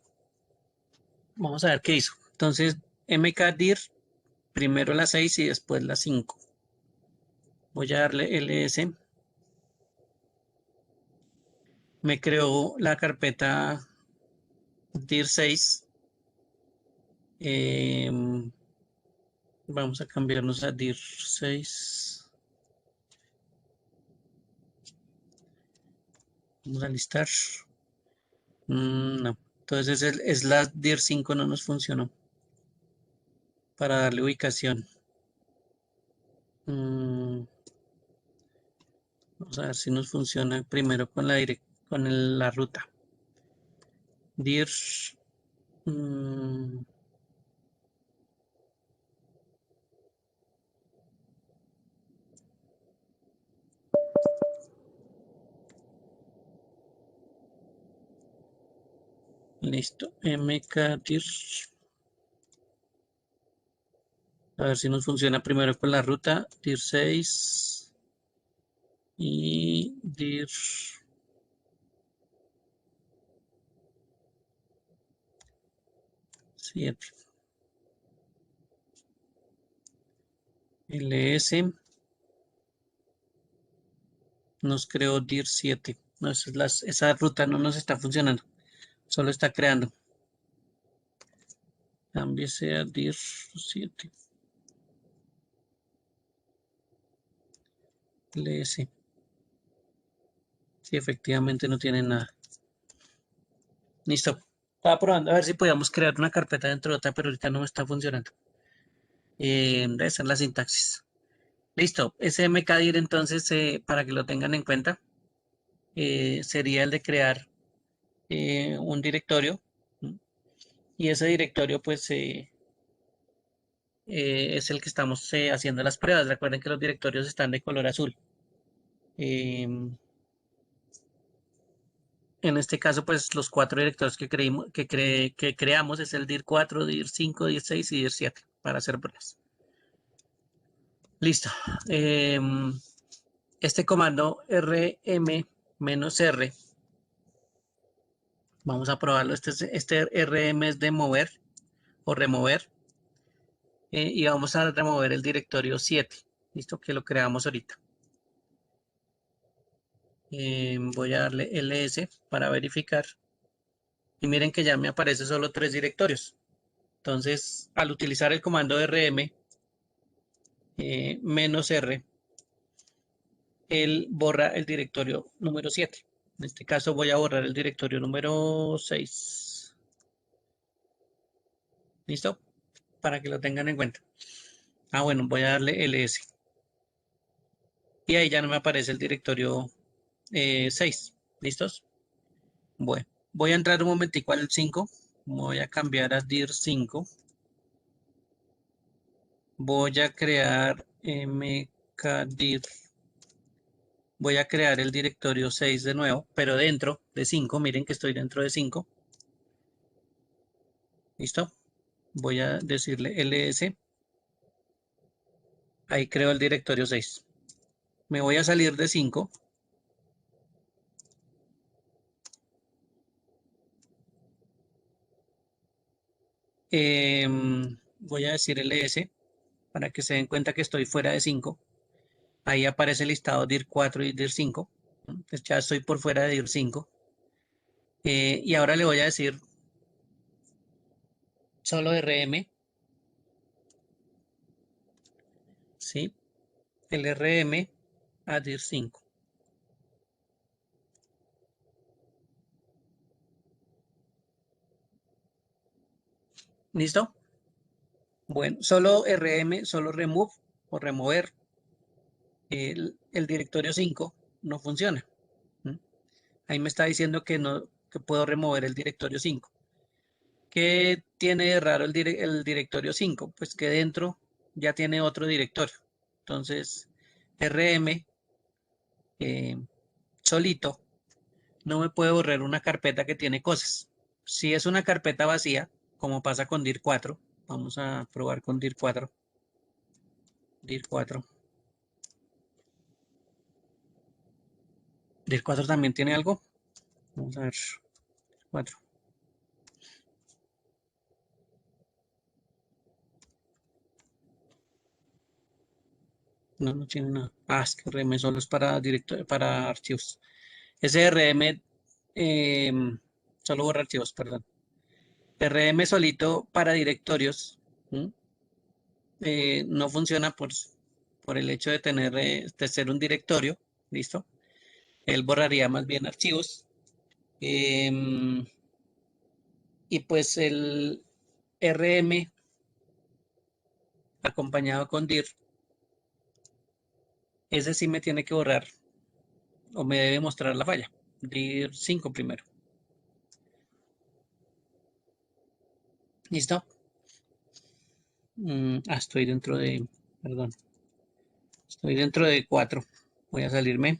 Vamos a ver qué hizo. Entonces, mkdir, primero la 6 y después la 5. Voy a darle ls. Me creó la carpeta dir6. Vamos a cambiarnos a dir6. Vamos a listar. No. Entonces el slash dir5 no nos funcionó para darle ubicación. Vamos a ver si nos funciona primero con la ruta. Dir. Listo. mkdir. A ver si nos funciona primero con la ruta. dir6 y dir7. ls nos creó dir7. No, esa ruta no nos está funcionando. Solo está creando. Cámbiese a dir7. ls. Sí, efectivamente no tiene nada. Listo. Estaba probando a ver si podíamos crear una carpeta dentro de otra, pero ahorita no me está funcionando. Debe ser la sintaxis. Listo. SMKDIR entonces, para que lo tengan en cuenta, sería el de crear un directorio. ¿M? Y ese directorio pues es el que estamos haciendo las pruebas. Recuerden que los directorios están de color azul. Em, en este caso pues los 4 directorios que creamos es el dir4, dir5, dir6 y dir7 para hacer pruebas. Listo. Este comando rm-r, vamos a probarlo. Este rm es de mover o remover. Y vamos a remover el directorio 7. Listo, que lo creamos ahorita. Voy a darle ls para verificar. Y miren que ya me aparece solo 3 directorios. Entonces, al utilizar el comando rm -r, él borra el directorio número 7. En este caso voy a borrar el directorio número 6. ¿Listo? Para que lo tengan en cuenta. Ah, bueno, voy a darle ls. Y ahí ya no me aparece el directorio 6. ¿Listos? Bueno, voy a entrar un momentico al 5. Voy a cambiar a dir5. Voy a crear mkdir. Voy a crear el directorio 6 de nuevo, pero dentro de 5. Miren que estoy dentro de 5. ¿Listo? Voy a decirle ls. Ahí creo el directorio 6. Me voy a salir de 5. Voy a decir ls para que se den cuenta que estoy fuera de 5. Ahí aparece el listado dir4 y dir5. Entonces ya estoy por fuera de dir5. Y ahora le voy a decir solo rm, ¿sí? El rm a dir5. ¿Listo? Bueno, solo rm, solo remove o remover el directorio 5 no funciona. ¿M? Ahí me está diciendo que no, que puedo remover el directorio 5. ¿Qué tiene de raro el directorio 5? Pues que dentro ya tiene otro directorio. Entonces, rm solito no me puede borrar una carpeta que tiene cosas. Si es una carpeta vacía, como pasa con dir4, vamos a probar con dir4. dir4. dir4 también tiene algo. Vamos a ver. 4. No, no tiene nada. Ah, es que RM solo es para archivos. SRM solo borra archivos, perdón. RM solito para directorios. ¿M? No funciona por el hecho de de ser un directorio. ¿Listo? Él borraría más bien archivos. Em, y pues el RM acompañado con dir, ese sí me tiene que borrar o me debe mostrar la falla. dir5 primero. ¿Listo? Estoy dentro de, perdón, estoy dentro de 4. Voy a salirme.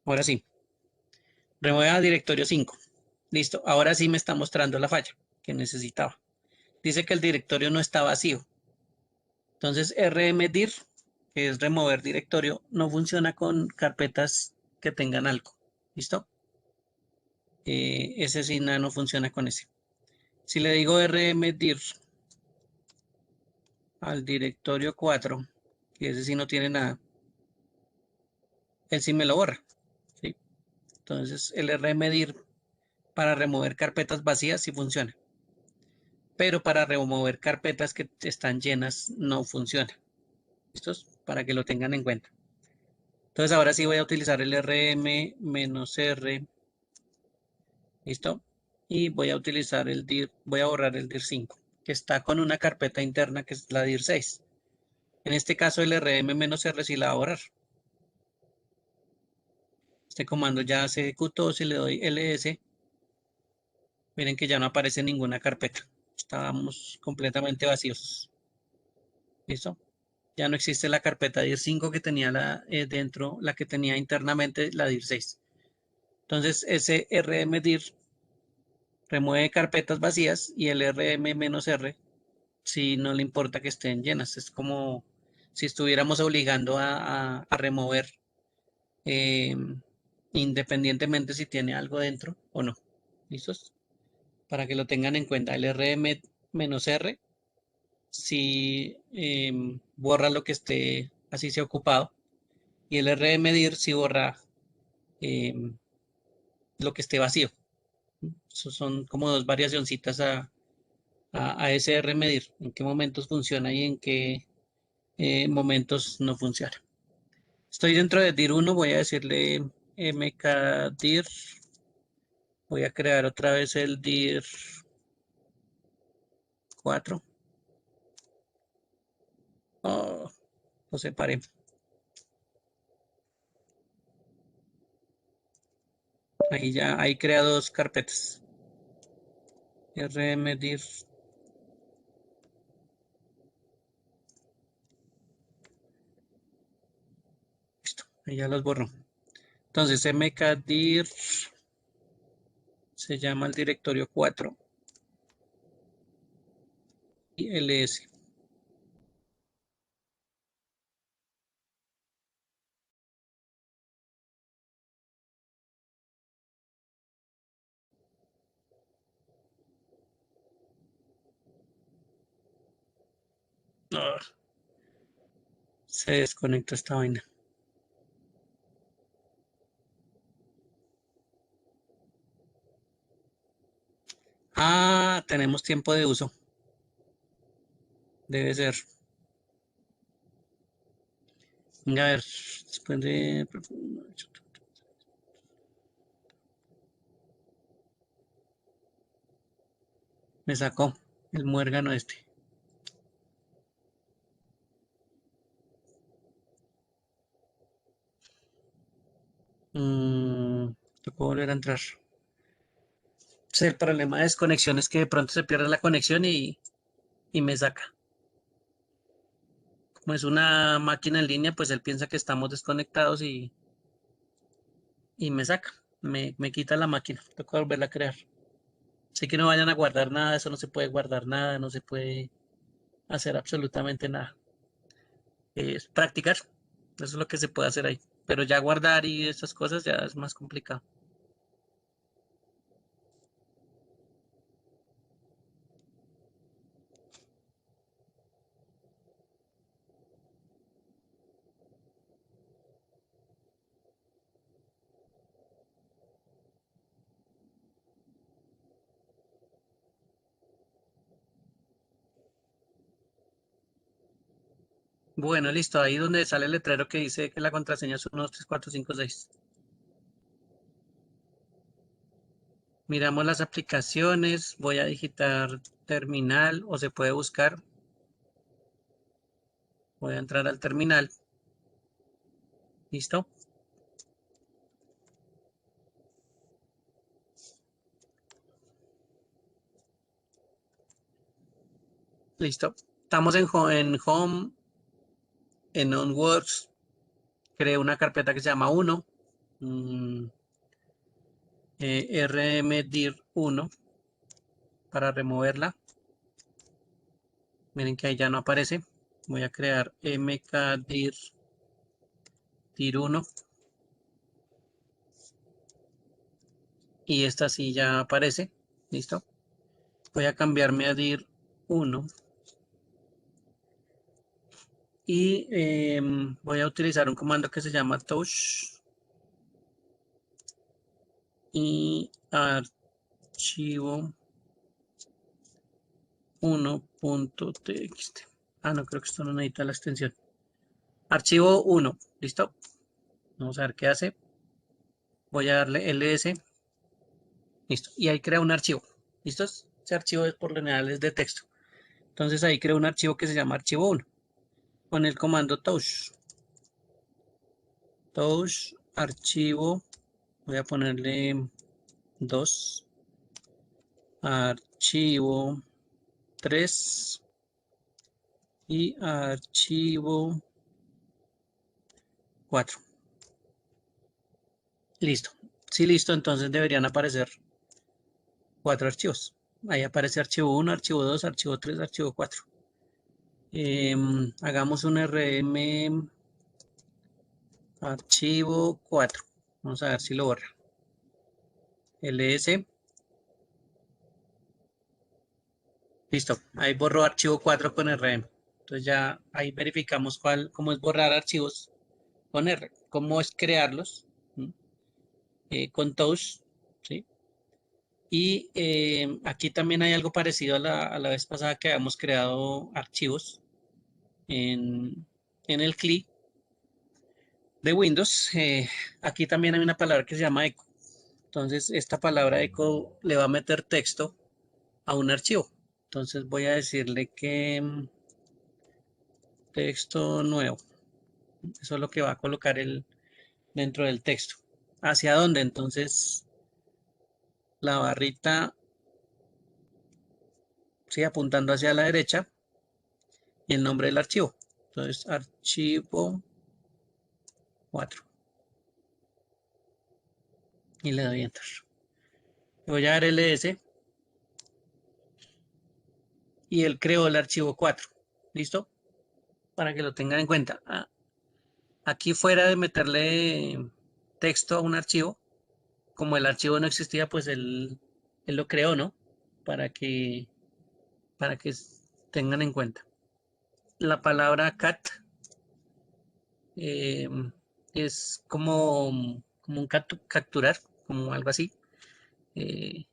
Ahora sí. Remueva directorio 5. Listo. Ahora sí me está mostrando la falla que necesitaba. Dice que el directorio no está vacío. Entonces, rmdir, que es remover directorio, no funciona con carpetas que tengan algo. ¿Listo? Ese sí no funciona con ese. Si le digo rmdir al directorio 4, que ese sí no tiene nada, él sí me lo borra. ¿Sí? Entonces, el rmdir para remover carpetas vacías sí funciona. Pero para remover carpetas que están llenas no funciona. ¿Listos? Para que lo tengan en cuenta. Entonces ahora sí voy a utilizar el rm-r, ¿listo? Y voy a utilizar el dir, voy a borrar el dir5, que está con una carpeta interna que es la dir6. En este caso el rm-r sí la va a borrar. Este comando ya se ejecutó, si le doy ls, miren que ya no aparece ninguna carpeta. Estábamos completamente vacíos. ¿Listo? Ya no existe la carpeta dir5 que tenía dentro, la que tenía internamente la dir6. Entonces ese rmdir remueve carpetas vacías y el rm-r si no le importa que estén llenas. Es como si estuviéramos obligando a remover eh, independientemente si tiene algo dentro o no. ¿Listos? Para que lo tengan en cuenta. El rm-r si borra lo que esté así sea ocupado y el rmdir si borra lo que esté vacío. Eso son como dos variacioncitas a ese rmedir, en qué momentos funciona y en qué momentos no funciona. Estoy dentro de dir1, voy a decirle mkdir, voy a crear otra vez el dir4. Oh, lo separé. Ahí ya, ahí crea dos carpetas. Rmdir. Listo, ahí ya los borró. Entonces mkdir se llama el directorio 4 y ls. Oh, se desconectó esta vaina. Ah, tenemos tiempo de uso. Debe ser. Venga, a ver, después de... Me sacó el muérgano este. Tocó volver a entrar. Sí, el problema de desconexión es que de pronto se pierde la conexión y me saca. Como es una máquina en línea, pues él piensa que estamos desconectados y me saca. Me quita la máquina. Toca volverla a crear. Así que no vayan a guardar nada, eso no se puede guardar nada, no se puede hacer absolutamente nada. Es practicar, eso es lo que se puede hacer ahí. Pero ya guardar y esas cosas ya es más complicado. Bueno, listo, ahí donde sale el letrero que dice que la contraseña es 1, 2, 3, 4, 5, 6. Miramos las aplicaciones, voy a digitar terminal o se puede buscar. Voy a entrar al terminal. ¿Listo? Listo. Estamos en Home, en OnWorks. Creé una carpeta que se llama 1, rmdir1 para removerla. Miren que ahí ya no aparece. Voy a crear mkdir1 y esta sí ya aparece. ¿Listo? Voy a cambiarme a dir1 y voy a utilizar un comando que se llama touch y archivo 1.txt. Ah, no, creo que esto no necesita la extensión. Archivo 1, ¿listo? Vamos a ver qué hace. Voy a darle ls, listo. Y ahí crea un archivo, ¿listos? Ese archivo es por lo general es de texto. Entonces ahí creo un archivo que se llama archivo 1 con el comando touch. Touch archivo, voy a ponerle 2, archivo 3 y archivo 4. Listo. Sí, listo, entonces deberían aparecer 4 archivos. Ahí aparece archivo 1, archivo 2, archivo 3, archivo 4. Hagamos un rm archivo 4. Vamos a ver si lo borra. ls. Listo. Ahí borró archivo 4 con rm. Entonces ya ahí verificamos cómo es borrar archivos con R, cómo es crearlos con touch, ¿sí? Y aquí también hay algo parecido a la vez pasada que habíamos creado archivos en el CLI de Windows. Aquí también hay una palabra que se llama echo. Entonces, esta palabra echo le va a meter texto a un archivo. Entonces, voy a decirle que texto nuevo. Eso es lo que va a colocar dentro del texto. ¿Hacia dónde? Entonces, la barrita sigue apuntando hacia la derecha y el nombre del archivo. Entonces, archivo 4. Y le doy enter. Voy a dar ls y él creó el archivo 4. ¿Listo? Para que lo tengan en cuenta. Aquí fuera de meterle texto a un archivo, como el archivo no existía, pues él lo creó, ¿no? Para que, para que tengan en cuenta. La palabra cat eh, es como un capturar, como algo así, eh,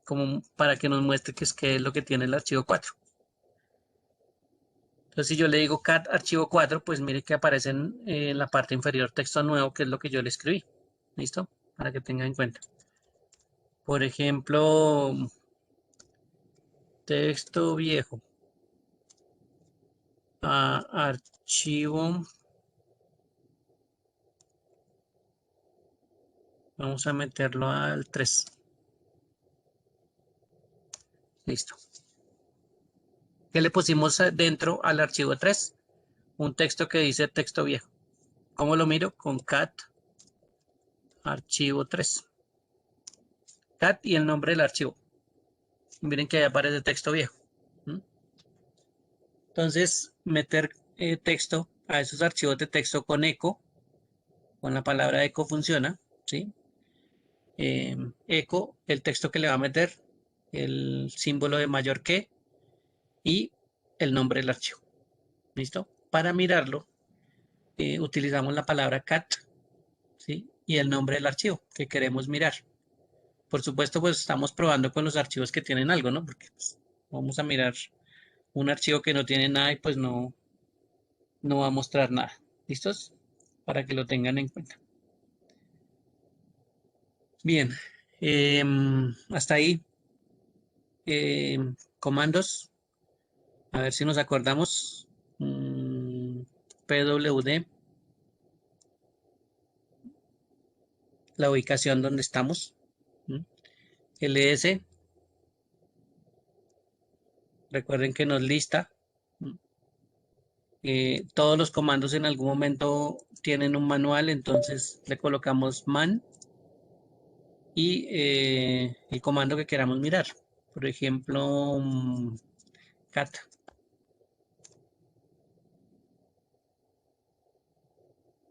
como para que nos muestre qué es lo que tiene el archivo 4. Entonces, si yo le digo cat archivo 4, pues mire que aparece en la parte inferior texto nuevo, que es lo que yo le escribí. ¿Listo? Para que tengan en cuenta. Por ejemplo, texto viejo. Archivo. Vamos a meterlo al 3. Listo. ¿Qué le pusimos dentro al archivo 3? Un texto que dice texto viejo. ¿Cómo lo miro? Con cat archivo 3. Cat y el nombre del archivo. Miren que ahí aparece texto viejo. ¿Mm? Entonces, meter texto a esos archivos de texto con eco, con la palabra eco funciona, ¿sí? Eco, el texto que le va a meter, el símbolo de mayor que y el nombre del archivo. ¿Listo? Para mirarlo, utilizamos la palabra cat, ¿sí? Y el nombre del archivo que queremos mirar. Por supuesto, pues estamos probando con los archivos que tienen algo, ¿no? Porque pues, vamos a mirar un archivo que no tiene nada y pues no va a mostrar nada. ¿Listos? Para que lo tengan en cuenta. Bien, hasta ahí. Comandos, a ver si nos acordamos. PWD, la ubicación donde estamos. LS, recuerden que nos lista. Todos los comandos en algún momento tienen un manual, entonces le colocamos man y el comando que queramos mirar. Por ejemplo, cat.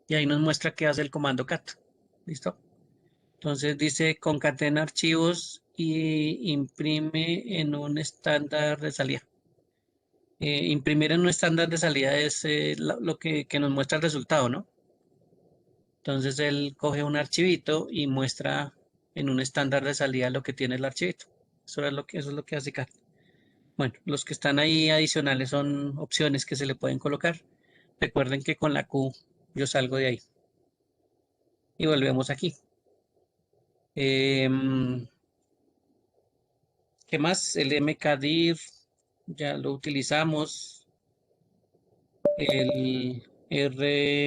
Y ahí nos muestra qué hace el comando cat. ¿Listo? Entonces dice concatena archivos y imprime en un estándar de salida. Imprimir en un estándar de salida es lo que nos muestra el resultado, ¿no? Entonces él coge un archivito y muestra en un estándar de salida lo que tiene el archivito. Eso es lo que hace cat. Bueno, los que están ahí adicionales son opciones que se le pueden colocar. Recuerden que con la Q yo salgo de ahí. Y volvemos aquí. Em, ¿Qué más? El mkdir ya lo utilizamos. El R,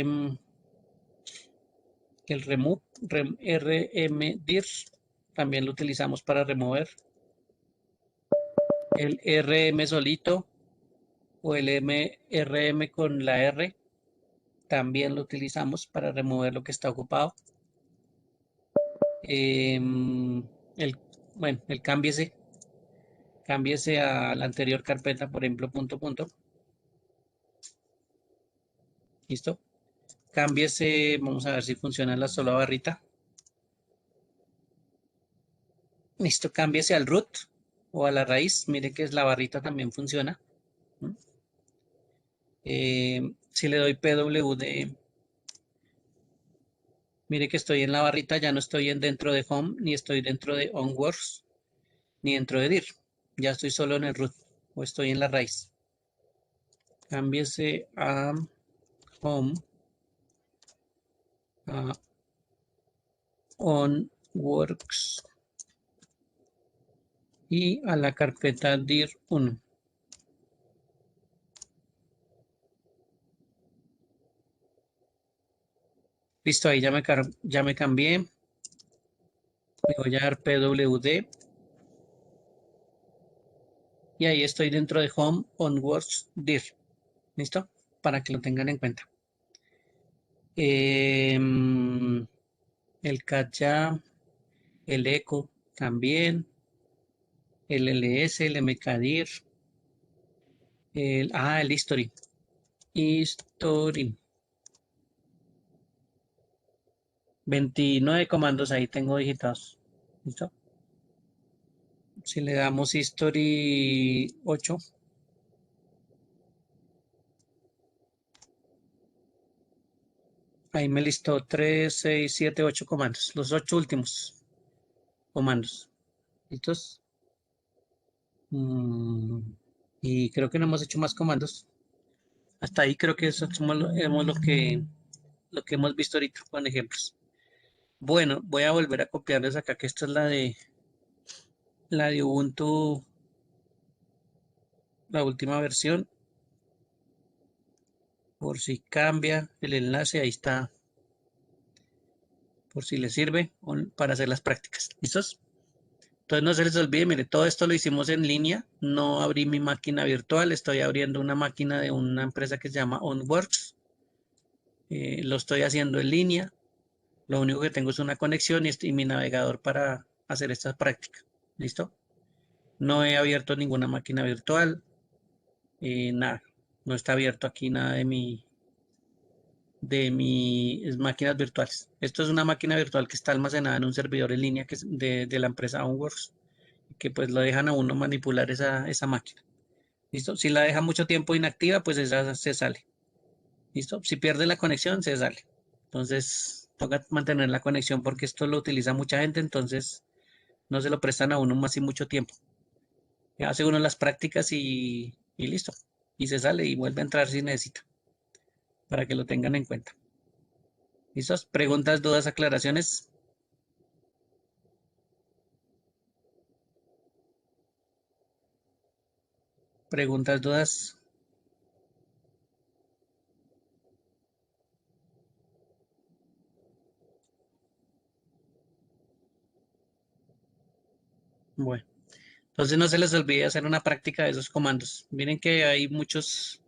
el remove, rmdir también lo utilizamos para remover. El rm solito o el rm con la R también lo utilizamos para remover lo que está ocupado. Em, el, bueno, el cámbiese a la anterior carpeta, por ejemplo, punto, punto. ¿Listo? Cámbiese, vamos a ver si funciona la sola barrita. Listo, cámbiese al root o a la raíz. Mire que es la barrita también funciona. Si le doy PWD, mire que estoy en la barrita, ya no estoy dentro de Home, ni estoy dentro de Onworks, ni dentro de dir. Ya estoy solo en el root o estoy en la raíz. Cámbiese a Home, a Onworks y a la carpeta dir1. Listo, ahí ya me cambié. Le voy a dar PWD. Y ahí estoy dentro de Home Onworks Dir. ¿Listo? Para que lo tengan en cuenta. El cat ya, el eco también, el ls, el mkdir, el history. History. 29 comandos ahí tengo digitados. ¿Listo? Si le damos history 8, ahí me listó 3, 6, 7, 8 comandos. Los 8 últimos comandos. ¿Listos? Y creo que no hemos hecho más comandos. Hasta ahí creo que eso somos lo que hemos visto ahorita con ejemplos. Bueno, voy a volver a copiarles acá, que esta es la de Ubuntu, la última versión. Por si cambia el enlace, ahí está. Por si les sirve para hacer las prácticas. ¿Listos? Entonces no se les olvide, mire, todo esto lo hicimos en línea. No abrí mi máquina virtual, estoy abriendo una máquina de una empresa que se llama OnWorks. Lo estoy haciendo en línea. Lo único que tengo es una conexión y mi navegador para hacer esta práctica. ¿Listo? No he abierto ninguna máquina virtual. Nada. No está abierto aquí nada de mis máquinas virtuales. Esto es una máquina virtual que está almacenada en un servidor en línea que es de la empresa OnWorks, que pues lo dejan a uno manipular esa máquina. ¿Listo? Si la deja mucho tiempo inactiva, pues esa se sale. ¿Listo? Si pierde la conexión, se sale. Entonces, toca mantener la conexión porque esto lo utiliza mucha gente, entonces no se lo prestan a uno más y mucho tiempo. Hace uno las prácticas y listo. Y se sale y vuelve a entrar si necesita, para que lo tengan en cuenta. ¿Listos? Preguntas, dudas, aclaraciones. Preguntas, dudas. Bueno, entonces no se les olvide hacer una práctica de esos comandos. Miren que hay muchos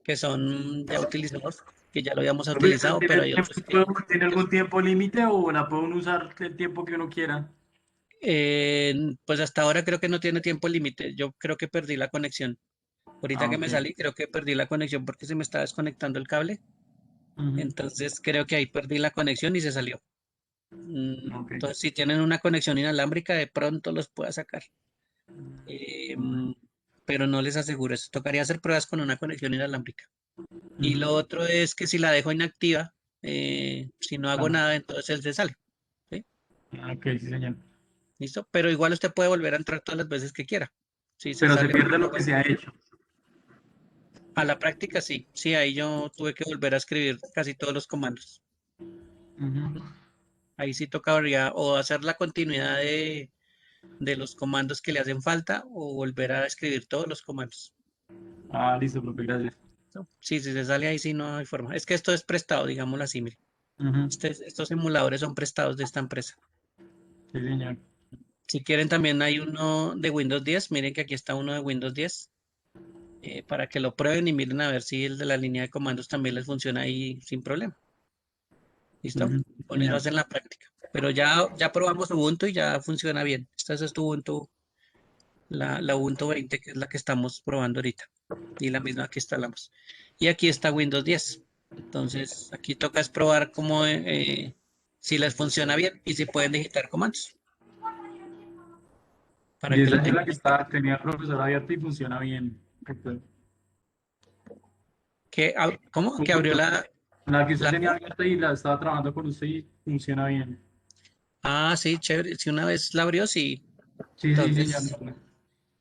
que son ya utilizados, que ya lo habíamos Oye, ¿pero utilizado, pero hay otros que tiene algún tiempo límite o la pueden usar el tiempo que uno quiera? pues hasta ahora creo que no tiene tiempo límite. Yo creo que perdí la conexión. Ahorita Ah, que me ok. salí, creo que perdí la conexión porque se me estaba desconectando el cable. Ujú. Entonces creo que ahí perdí la conexión y se salió. Ok. Entonces, si tienen una conexión inalámbrica, de pronto los pueda sacar. Em, pero no les aseguro eso. Tocaría hacer pruebas con una conexión inalámbrica. Y Ujú. lo otro es que si la dejo inactiva, si no hago Ah, nada, entonces él se sale. ¿Sí? ok, sí, señor. ¿Listo? Pero igual usted puede volver a entrar todas las veces que quiera. Si se Pero se sale, pierde vuelve a lo que se ha volver. hecho. A la práctica sí, sí, ahí yo tuve que volver a escribir casi todos los comandos. Ujú. Ahí sí tocaría o hacer la continuidad de los comandos que le hacen falta o volver a escribir todos los comandos. Ah, listo, profe, gracias. ¿No? Sí, si se sale ahí sí no hay forma. Es que esto es prestado, digámoslo así, mire. Ujú. Estos emuladores son prestados de esta empresa. Sí, señor. Si quieren también hay uno de Windows 10, miren que aquí está uno de Windows 10, para que lo prueben y miren a ver si el de la línea de comandos también les funciona ahí sin problema. ¿Listo? Ujú. Sí, Con eso señor. hacen la práctica. Pero ya probamos Ubuntu y ya funciona bien. Esta es tu Ubuntu, la Ubuntu 20, que es la que estamos probando ahorita. Y la misma que instalamos. Y aquí está Windows 10. Entonces, aquí toca es probar cómo, si les funciona bien y si pueden digitar comandos para Y que esa lo es la tengan que en cuenta. está, tenía el profesor abierto y funciona bien. Perfecto. ¿Cómo? Que abrió Ubuntu. La que usted la tenía qué? abierta y la estaba trabajando con usted y funciona bien. Ah, sí, chévere. Si una vez la abrió, sí. Sí, sí, señor. Entonces,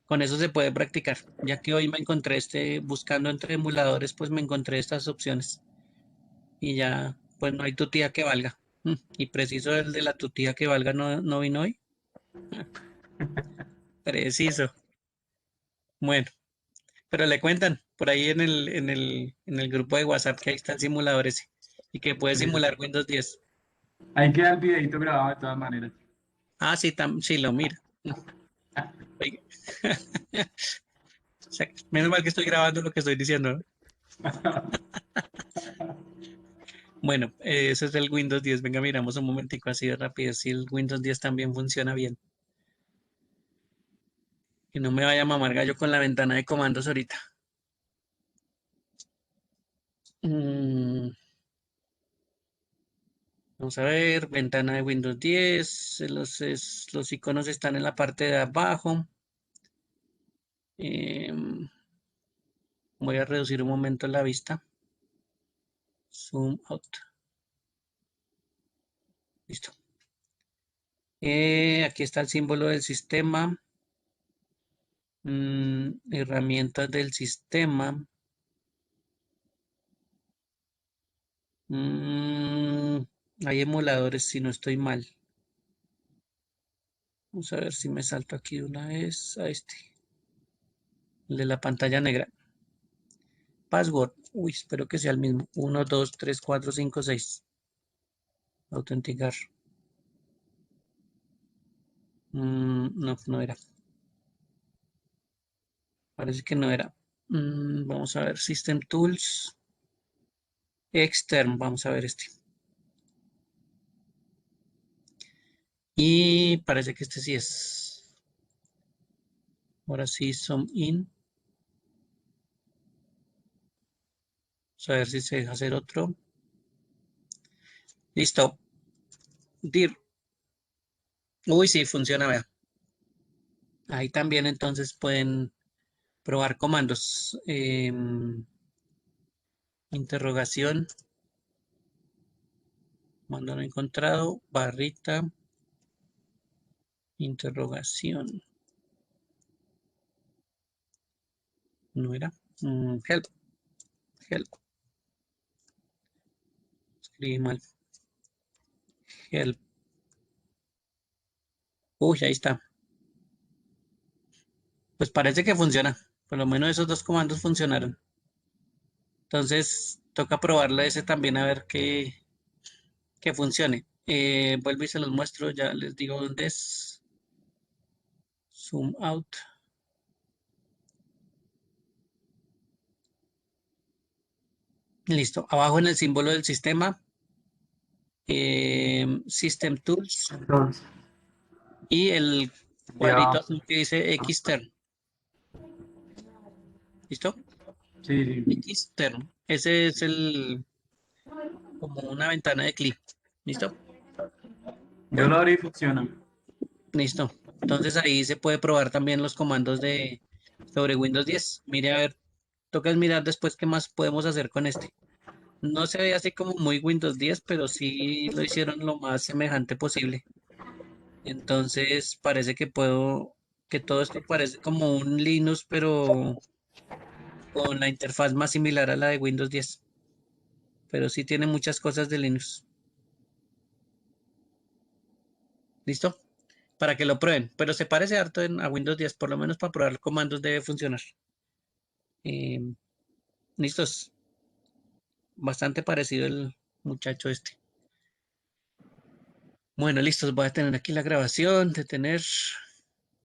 con eso se puede practicar. Ya que hoy me encontré buscando entre emuladores, pues me encontré estas opciones. Y ya, pues no hay tutía que valga. Y preciso el de la tutía que valga no vino hoy. Ah, preciso. Bueno, pero le cuentan por ahí en el grupo de WhatsApp que ahí está el simulador ese. Y que puede Listo. simular Windows 10. Ahí queda el videito grabado de todas maneras. Ah, sí, sí, lo mira. Oiga. O sea, menos mal que estoy grabando lo que estoy diciendo, ¿no? Bueno, ese es el Windows 10. Venga, miramos un momentico así de rápido si el Windows 10 también funciona bien. Que no me vaya a mamar gallo con la ventana de comandos ahorita. Mm, Vamos a ver, ventana de Windows 10. Los iconos están en la parte de abajo. Em, Voy a reducir un momento la vista. Zoom out. Listo. Aquí está el símbolo del sistema. Herramientas del sistema. Mm, Hay emuladores si no estoy mal. Vamos a ver si me salto aquí de una vez a este. El de la pantalla negra. Password. Uy, espero que sea el mismo. 1, 2, 3, 4, 5, 6. Autenticar. No, no era. Parece que no era. Vamos a ver. System Tools. Extern. Vamos a ver este. Y parece que este sí es. Ahora sí, Zoom In. Vamos a ver si se deja hacer otro. Listo. Dir. Uy, sí, funciona, vea. Ahí también entonces pueden probar comandos. Interrogación. Mando no encontrado. Barrita. Interrogación. No era. Help. Help. Escribí mal. Help. Uy, ahí está. Pues parece que funciona. Por lo menos esos dos comandos funcionaron. Entonces, toca probarlo ese también a ver que funcione. Vuelvo y se los muestro. Ya les digo dónde es. Zoom out. Listo. Abajo en el símbolo del sistema. System Tools. Entonces, Y el cuadrito ya. azul que dice Xterm. ¿Listo? Sí, sí. Xterm. Ese es como una ventana de clip. ¿Listo? Yo Bueno. lo abrí y funciona. Listo. Entonces ahí se puede probar también los comandos sobre Windows 10. Mire, a ver, toca mirar después qué más podemos hacer con este. No se ve así como muy Windows 10, pero sí lo hicieron lo más semejante posible. Entonces parece que todo esto parece como un Linux, pero con la interfaz más similar a la de Windows 10, pero sí tiene muchas cosas de Linux. ¿Listo? Para que lo prueben, pero se parece harto a Windows 10, por lo menos para probar comandos debe funcionar. Eh, listos, bastante parecido el muchacho este. Bueno, listos, voy a tener aquí la grabación, detener.